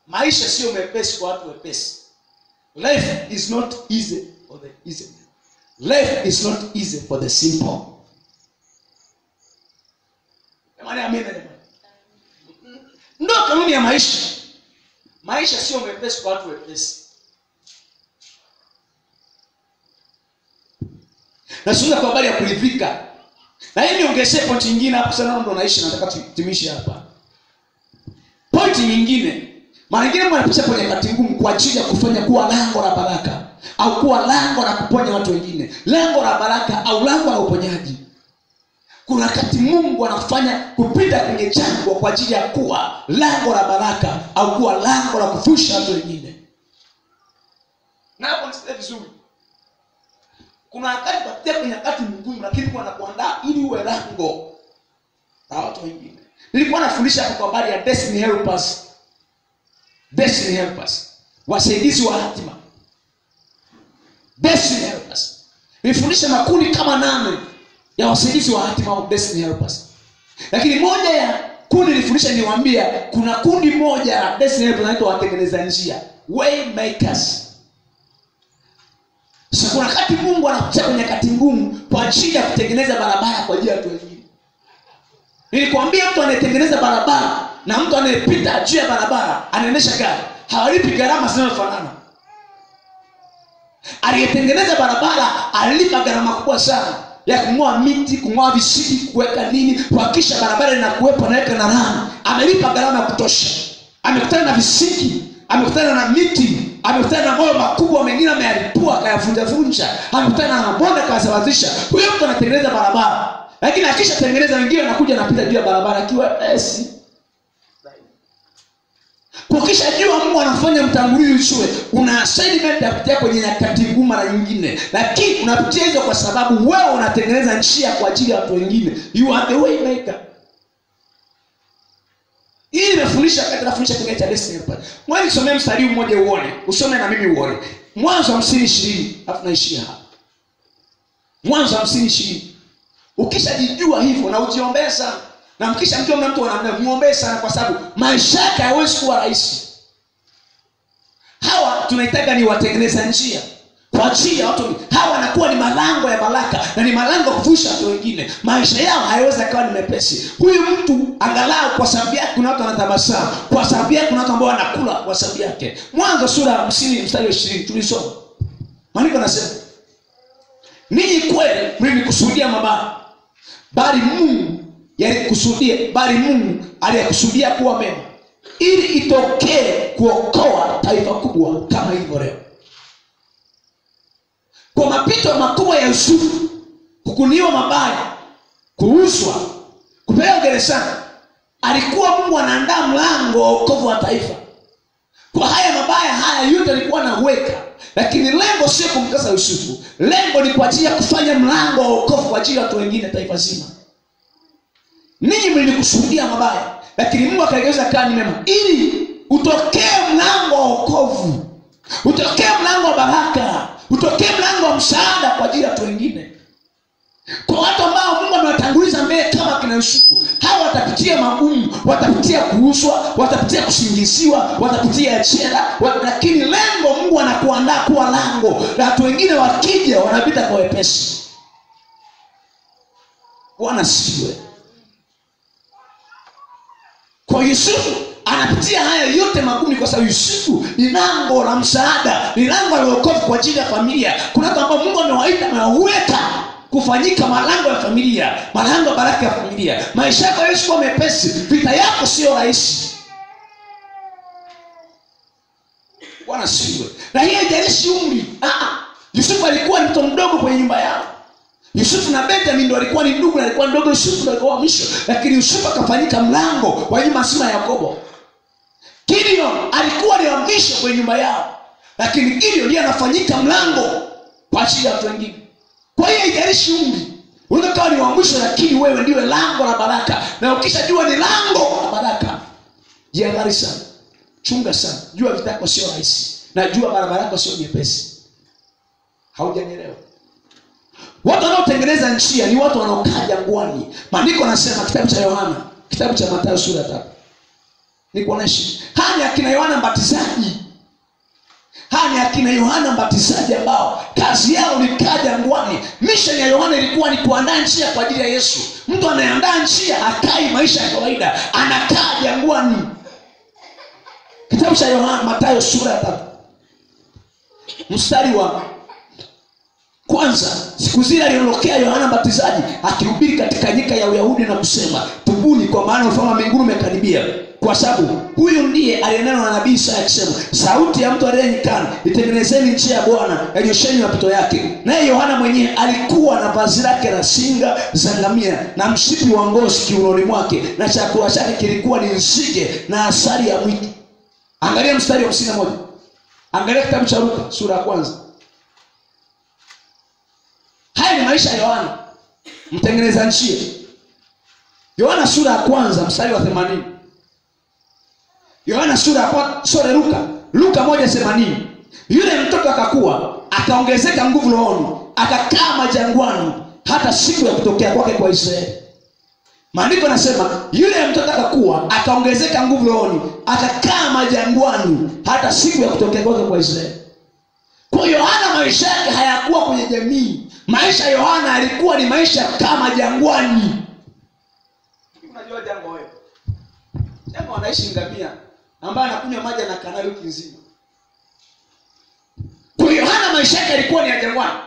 Maisha sio mepesi kwa watu wepesi. Life is not easy for the easy man. Life is not easy for the simple. Amina. Ndio kanuni ya maisha. Maisha sio mepesi kwa watu wepesi. Nasema kwa habari ya kuridhika. Na hii niongezee point nyingine hapo sana ndo naishi nataka tutimishe hapa. Point nyingine. Mara nyingine mnapitia kwenye wakati ngumu kwa ajili ya kufanya kuwa lango la baraka au kuwa lango la kuponya watu wengine. Lango la baraka au lango la uponyaji. Kuna wakati Mungu anafanya kupita kwenye jangwa kwa ajili ya kuwa lango la baraka au kuwa lango la kuvusha watu wengine. Na hapo nisikie vizuri. Kuna wakati kupitia kwenye wakati mgumu lakini Mungu anakuandaa ili uwe lango la watu wengine. Nilikuwa nafundisha hapo kwa habari ya destiny helpers. Destiny helpers. Wasaidizi wa hatima. Destiny helpers. Nilifundisha makundi kama 8 ya wasaidizi wa hatima au destiny helpers. Lakini moja ya kundi nilifundisha niwaambia kuna kundi moja ya destiny helpers inaitwa watengeneza njia, way makers. Sasa kuna wakati Mungu anakuja kwenye wakati ngumu kwa ajili ya kutengeneza barabara kwa ajili ya watu wengine. Nilikwambia mtu anayetengeneza barabara na mtu anayepita juu ya barabara anaendesha gari hawalipi gharama zinazofanana. Aliyetengeneza barabara alilipa gharama kubwa sana ya kung'oa miti, kung'oa visiki, kuweka nini, kuhakikisha barabara inakuwepo na na lami. Amelipa gharama ya kutosha. Amekutana na visiki, amekutana na miti, amekutana na moyo makubwa mengine ameyalipua akayavunja, amekutana na mabonde akayasawazisha. Huyo mtu anatengeneza barabara. Lakini akisha tengeneza wengine anakuja anapita juu ya barabara akiwa esi. Ukisha jua Mungu anafanya mtangulizi usiwe una assignment ya kutia kwenye nyakati ngumu mara nyingine, lakini unapitia hizo kwa sababu wewe unatengeneza njia kwa ajili ya watu wengine. You are the way maker. Hii inafundisha katika kwenye cha destiny hapa. Mwani nisomee mstari mmoja uone, usome na mimi uone. Mwanzo 50:20, alafu naishia hapa. Mwanzo 50:20. Ukishajijua hivyo na ujiombee sana. Na mkisha mjua mtu anamuombea sana kwa sababu maisha yake hayawezi kuwa rahisi. Hawa tunaitaka ni watengeneza njia kwa ajili ya watu. Hawa wanakuwa ni malango ya baraka na ni malango kuvusha watu wengine. Maisha yao hayawezi kuwa ni mepesi. Huyu mtu angalau kwa sababu yake kuna watu wanatabasamu, kwa sababu yake kuna watu ambao wanakula kwa sababu yake. Mwanzo sura 50 mstari wa 20 tulisoma. Maandiko yanasema ninyi kweli mlikusudia mabaya, bali Mungu aliyekusudia kuwa mema, ili itokee kuokoa taifa kubwa kama hivyo leo. Kwa mapito makubwa ya Yusufu, kukuniwa mabaya, kuuzwa, kupewa gerezani, alikuwa Mungu anaandaa mlango wa wokovu wa taifa. Kwa haya mabaya haya yote alikuwa anaweka, lakini lengo sio kumkasa Yusufu. Lengo ni kwa ajili ya kufanya mlango wa wokovu kwa ajili ya watu wengine, taifa zima. Ninyi mlikusudia mabaya, lakini Mungu akageuza kuwa mema, ili utokee mlango wa wokovu, utokee mlango wa baraka, utokee mlango wa msaada kwa ajili ya watu wengine. Kwa watu ambao Mungu amewatanguliza mbele kama kina Yusufu, hawa watapitia magumu, watapitia kuuzwa, watapitia kusingiziwa, watapitia jela, lakini lengo Mungu anakuandaa kuwa lango na watu wengine wakija wanapita kwa wepesi. Bwana siwe. Kwa Yusufu anapitia haya yote magumu kwa sababu Yusufu ni lango la msaada, ni lango la wokovu kwa ajili ya familia. Kuna watu ambao Mungu amewaita na waweka kufanyika malango ya familia, malango ya baraka ya familia. Maisha yako Yesu kwa mepesi, vita yako sio rahisi. Bwana siwe. Na hiyo haijalishi umri. Yusufu alikuwa ni mtoto mdogo kwenye nyumba yao. Yusufu na Benjamin ndio alikuwa ni ndugu, na alikuwa ndogo. Yusufu ndio alikuwa mwisho, lakini Yusufu akafanyika mlango wa nyumba nzima ya Yakobo. Gideon alikuwa ni wa mwisho kwenye nyumba yao, lakini Gideon ndiye anafanyika mlango kwa ajili ya watu wengine. Kwa hiyo haijalishi umri. Unaweza kuwa ni wa mwisho, lakini wewe ndiwe lango la baraka. Na ukishajua ni lango la baraka, jihadhari sana, chunga sana. Jua vitako sio rahisi, na jua barabara yako sio nyepesi. Haujanielewa? Watu wanaotengeneza njia ni watu wanaokaa jangwani. Maandiko yanasema kitabu cha Yohana, kitabu cha Mathayo sura 3. Nikuoneshe. Haya ni akina Yohana Mbatizaji. Haya ni akina Yohana Mbatizaji ambao kazi yao ni kaa jangwani. Mission ya Yohana ilikuwa ni kuandaa njia kwa ajili ya Yesu. Mtu anayeandaa njia hakai maisha ya kawaida, anakaa jangwani. Kitabu cha Yohana Mathayo sura 3. Mstari wa kwanza. Siku zile aliondokea Yohana Mbatizaji akihubiri katika nyika ya Uyahudi na kusema, tubuni kwa maana ufalme wa mbinguni umekaribia. Kwa sababu huyu ndiye aliyenena na nabii Isaya akisema, sauti ya mtu aliye nyikani, itengenezeni njia ya Bwana, yanyosheni mapito yake. Naye Yohana mwenyewe alikuwa na vazi lake la singa za ngamia na mshipi wa ngozi kiunoni mwake, na chakula chake kilikuwa ni nzige na asali ya mwitu. Angalia mstari wa 51. Angalia kitabu cha Luka sura ya 1. Haya ni maisha ya Yohana mtengeneza njia. Yohana sura ya 1 mstari wa 80. Yohana sura ya 1, Luka 1:80. Yule mtoto akakuwa, akaongezeka nguvu rohoni, akakaa majangwani hata siku ya kutokea kwake kwa Israeli. Maandiko yanasema yule mtoto akakuwa, akaongezeka nguvu rohoni, akakaa majangwani hata siku ya kutokea kwake kwa Israeli. Kwa Yohana maisha yake hayakuwa kwenye jamii. Maisha ya Yohana alikuwa ni maisha kama jangwani. Unajua jangwa wewe? Jangwa wanaishi ngamia ambaye anakunywa maji na kanali wiki nzima. Kwa Yohana maisha yake alikuwa ni ya jangwani.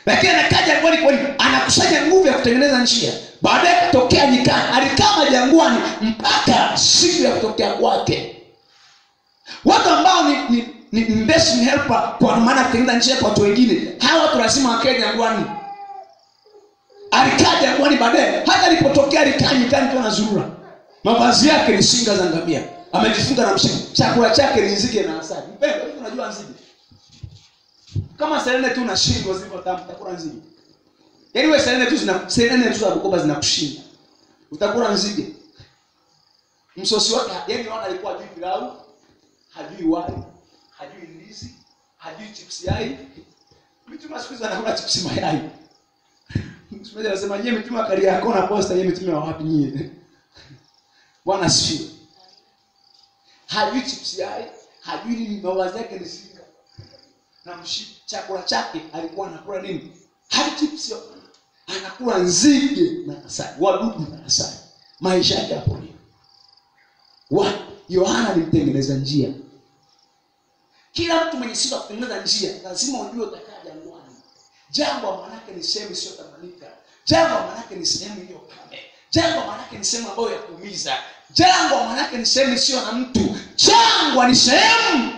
Lakini anakaa jangwani kwa nini? Anakusanya nguvu ya kutengeneza njia. Baadaye kutokea nyikani, alikaa jangwani mpaka siku ya kutokea kwake. Watu ambao ni destiny helper, kwa maana kutengeneza njia kwa watu wengine, hawa watu lazima wakae jangwani. Alikaa jangwani, baadaye hata alipotokea alikaa nyikani kwa nazurura. Mavazi yake ni singa za ngamia, amejifunga na mshipi. Chakula chake ni nzige na asali. Mpendwa, hivi unajua nzige? Kama serene tu na shingo zipo tamu, utakula nzige. Yaani wewe serene tu za Bukoba zinakushinda, utakula nzige. Msosi wake, yaani Yohana alikuwa hajui pilau, hajui wali, hajui ndizi, hajui chips yai. Mitume siku hizo anakula chips mayai. Mtume anasema nyie mitume akali yako na posta, nyie mitume wa wapi nyie? Bwana asifiwe. Hajui chips yai, hajui nini, mavazi yake ni singa na mshipi. Chakula chake alikuwa anakula nini? Hajui chips, anakula nzige na asali, wadudu na asali. Maisha yake hapo ni Yohana alimtengeneza njia. Kila mtu mwenye sifa kutengeneza njia lazima ujue utakaa jangwani. Jangwa maana yake ni sehemu isiyo tamanika. Jangwa maana yake ni sehemu iliyo kame. Jangwa maana yake ni sehemu ambayo ya kuumiza. Jangwa maana yake ni sehemu isiyo na mtu. Jangwa ni sehemu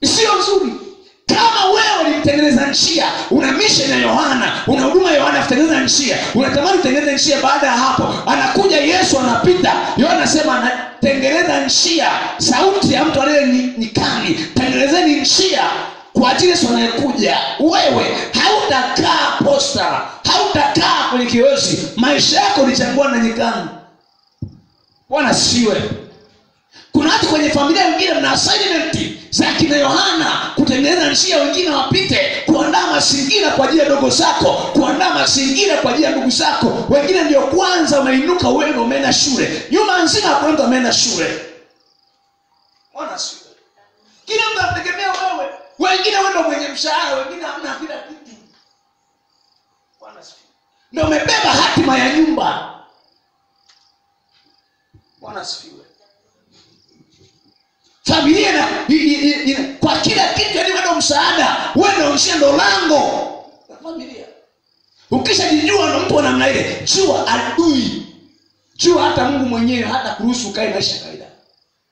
isiyo nzuri. Kama wewe ulimtengeneza njia, una mission ya Yohana, una huduma ya Yohana kutengeneza njia, unatamani kutengeneza njia, baada ya hapo anakuja Yesu anapita, Yohana anasema anatengeneza njia, sauti ya mtu aliye nyikani, tengenezeni njia kwa ajili ya Yesu anayekuja. Wewe hautakaa posta, hautakaa kwenye kiozi, maisha yako ni jangwani na nyikani. Bwana siwe. Kuna watu kwenye familia wengine mna assignment za kina Yohana, kutengeneza njia wengine wapite, kuandaa mazingira kwa ajili ya dogo zako, kuandaa mazingira kwa ajili ya ndugu zako. Wengine ndio kwanza umeinuka, wewe umeenda shule, nyuma nzima hakuna mtu ameenda shule. Bwana siwe. Kila mtu anategemea wewe. Wengine wewe ndio mwenye mshahara, wengine hamna kila kitu. Bwana siwe. Ndio umebeba hatima ya nyumba. Bwana siwe. Familia kwa kila kitu, yani wewe msaada, wewe ndio lango la familia. Ukishajijua na mtu namna ile, jua adui. Jua hata Mungu mwenyewe hata kuruhusu ukae maisha kawaida.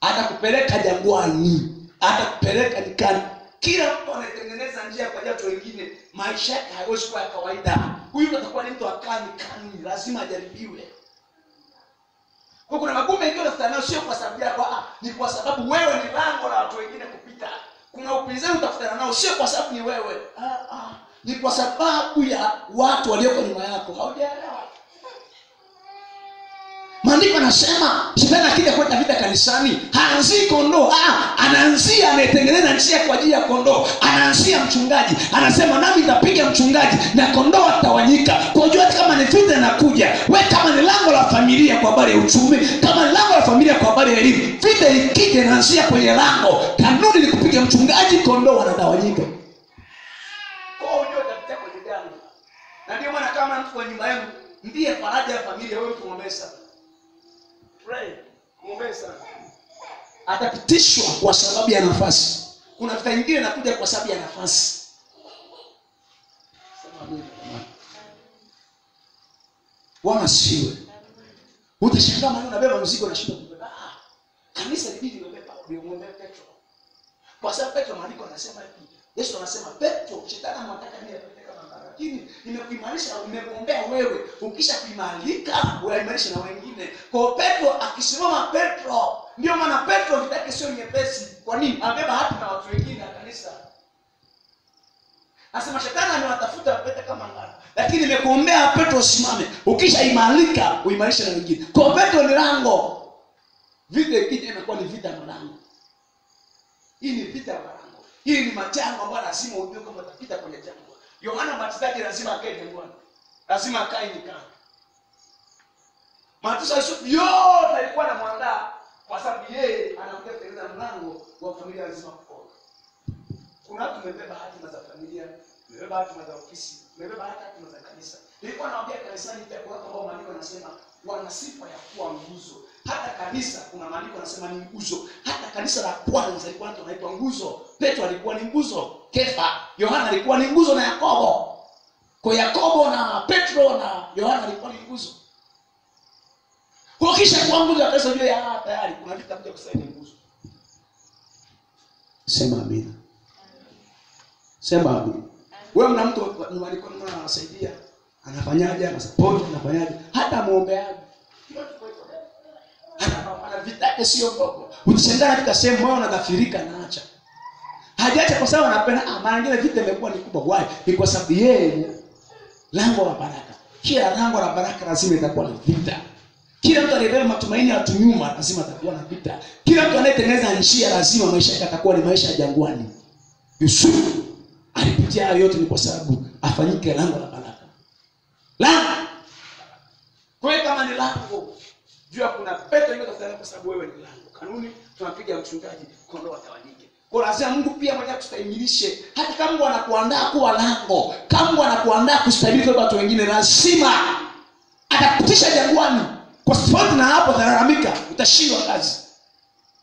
Hata kupeleka jangwani, hata kupeleka nyikani. Kila mtu anatengeneza njia kwa ajili ya watu wengine, maisha yake hayawezi kuwa ya kawaida. Huyu atakuwa ni mtu akani kani, lazima ajaribiwe. Kwa kuna magumu mengi unafutana sio kwa sababu yako, ni kwa sababu wewe ni lango la watu wengine kupita. Kuna upinzani utafutana nao sio kwa sababu ni wewe. Ni kwa sababu ya watu walioko nyuma yako. Haujaelewa. Maandiko yanasema shetani akija kuleta vita kanisani, haanzi kondoo, anaanzia anayetengeneza njia kwa ajili ya kondoo. Anaanzia mchungaji, anasema nami nitapiga mchungaji na kondoo watawanyika. Kwa hiyo kama ni vita inakuja, wewe kama ni lango la familia kwa habari ya uchumi, kama ni lango la familia kwa habari ya elimu, vita ikija inaanzia kwenye lango. Kanuni ni kupiga mchungaji, kondoo wanatawanyika. Kwa hiyo utapitia kwenye jangwa. Na ndio maana kama mtu kwa nyumba yenu ndiye faraja ya familia, wewe tuomesa. Pray. Muombe sana. Atapitishwa kwa sababu ya nafasi. Kuna vita nyingine inakuja kwa sababu ya nafasi. Sema mimi. Bwana siwe. Utashangaa mali unabeba mzigo na shida kubeba. Kanisa libidi libeba, muombe Petro. Kwa sababu Petro maandiko anasema hivi. Yesu anasema Petro, shetani anataka mimi apeleke kama mbara. Lakini nimekuimarisha, nimekuombea wewe. Ukisha kuimarika, unaimarisha na wengine. Kwa Petro akisimama Petro, ndio maana Petro vitake sio nyepesi. Kwa nini? Abeba hata na watu wengine na kanisa. Anasema shetani amewatafuta apete kama ngara. Lakini nimekuombea Petro usimame. Ukisha imarika, uimarisha na wengine. Kwa Petro ni lango. Vita ikija inakuwa ni vita na lango. Hii ni vita na lango. Hii ni majangwa ambayo lazima ujue kama utapita kwenye jangwa. Yohana Mbatizaji lazima akae jangwani. Lazima akae nyikani. Matusa Yusufu yote alikuwa anamwandaa kwa sababu yeye anakuja kutengeneza mlango wa familia lazima kuoa. Kuna watu wamebeba hatima za familia, wamebeba hatima za ofisi, wamebeba hatima za kanisa. Nilikuwa naambia kanisani pia kwa sababu maandiko yanasema wana sifa ya kuwa nguzo. Hata kanisa kuna maandiko yanasema ni nguzo. Hata kanisa la kwanza ilikuwa watu wanaitwa nguzo. Petro alikuwa ni nguzo, Kefa, Yohana alikuwa ni nguzo na Yakobo. Kwa Yakobo na Petro na Yohana alikuwa ni nguzo. Kwa kisha kwa nguzo ya kanisa vile tayari kuna vitu vya kusaidia nguzo. Sema amina. Sema amina. Wewe mna mtu alikuwa anasaidia, anafanyaje, anasupport, anafanyaje, hata muombeaji. Ana vita sio ndogo. Utashangaa katika sehemu moja unadhafirika na acha. Hajaacha kwa sababu anapenda, mara nyingine vita imekuwa ni kubwa. Why? Ni kwa sababu yeye lango la baraka. Kila lango la baraka lazima itakuwa na vita. Kila mtu anayebeba matumaini ya watu nyuma lazima atakuwa na vita. Kila mtu anayetengeneza njia lazima maisha yake atakuwa ni maisha ya jangwani. Yusufu alipitia yote ni kwa sababu afanyike lango la baraka. Lango. Kwa hiyo kama ni lango, jua kuna Petro yuko tafadhali kwa sababu wewe ni lango. Kanuni tunapiga mchungaji, kondoo watawanyike. Kwa lazima Mungu pia mwenyewe kustahimilishe. Hata kama Mungu anakuandaa kuwa lango, kama Mungu anakuandaa kustahimili kwa watu wengine, lazima atakupitisha jangwani. Kwa sababu na hapo utalalamika, utashindwa kazi.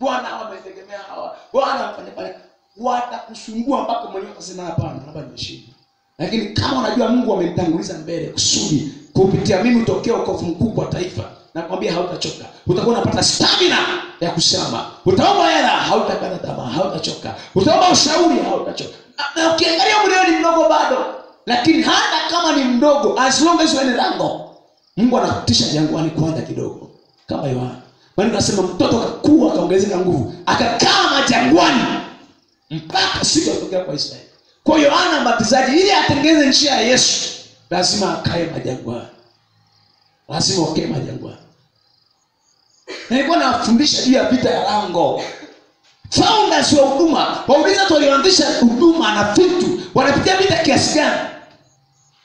Bwana hawa ametegemea hawa. Bwana amefanya pale. Watakusumbua mpaka mwenyewe utasema hapana, hapa nimeshindwa. Lakini kama unajua Mungu amemtanguliza mbele kusudi kupitia mimi utokee wokovu mkubwa wa taifa, nakwambia hautachoka. Utakuwa unapata stamina ya kusema. Utaomba hela, hautakata tamaa, hautachoka. Utaomba ushauri, hautachoka. Na ukiangalia umri ni mdogo bado, lakini hata kama ni mdogo, as long as wewe ni rango, Mungu anakutisha jangwani kwanza kidogo. Kama Yohana. Maana nasema mtoto akakua, akaongezeka nguvu, akakaa majangwani mpaka siku atokea kwa Israeli. Kwa Yohana Mbatizaji ili atengeneze njia ya Yesu, lazima akae majangwani. Lazima akae majangwani. Na nilikuwa nafundisha juu ya vita ya lango. Founders wa huduma, wauliza tu walioanzisha huduma na vitu, wanapitia vita kiasi gani?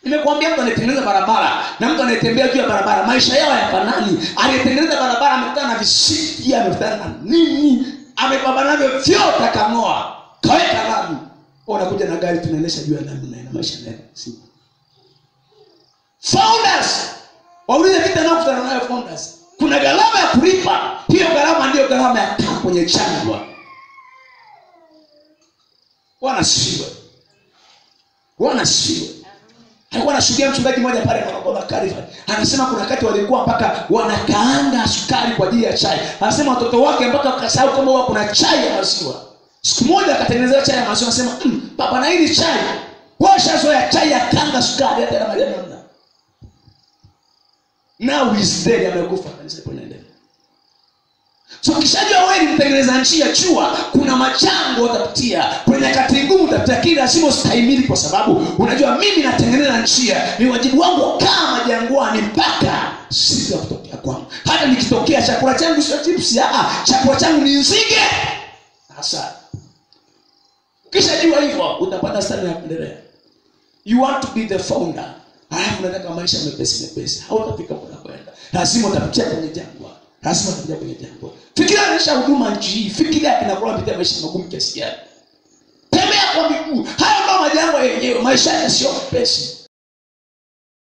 Nimekuambia mtu anatengeneza barabara na mtu anayetembea juu ya barabara, maisha yao hayafanani. Aliyetengeneza barabara amekutana na visiki, amekutana na nini, amepambana navyo vyote akang'oa, kaweka lami. Unakuja na gari tunaendesha juu ya lami na maisha yanaenda. Founders, waulize vita nao kutana nayo founders. Kuna gharama ya kulipa. Hiyo gharama ndio gharama ya kaa kwenye jangwa. Bwana siwe. Bwana siwe. Alikuwa anashuhudia mchungaji mmoja pale Morogoro Karifa. Anasema kuna wakati walikuwa mpaka wanakaanga sukari kwa ajili ya chai. Anasema watoto wake mpaka wakasahau kama huwa kuna chai ya maziwa. Siku moja akatengeneza chai ya maziwa, anasema baba na hii chai. Washa zoea chai ya kanga sukari hata na majani hamna. Now he's dead, amekufa. Kanisa linaendelea. So kishajua wewe ni mtengeneza njia, jua kuna machango utapitia, kwenye nyakati ngumu utapitia, kila lazima ustahimili kwa sababu unajua mimi natengeneza njia, ni wajibu wangu kama jangwani mpaka siku ya kutokea kwangu. Hata nikitokea chakula changu sio chips, chakula changu ni nzige. Sasa kishajua hivyo utapata stani ya kuendelea. You want to be the founder. Halafu unataka maisha mepesi. Hautafika kwa kwenda. Lazima utapitia kwenye jangwa. Lazima utapitia kwenye jangwa. Fikiria maisha huduma nchi hii. Fikiria kinakuwa kupitia maisha magumu kiasi gani. Tembea kwa miguu. Hayo ndio majangwa yenyewe. Maisha yake sio mepesi.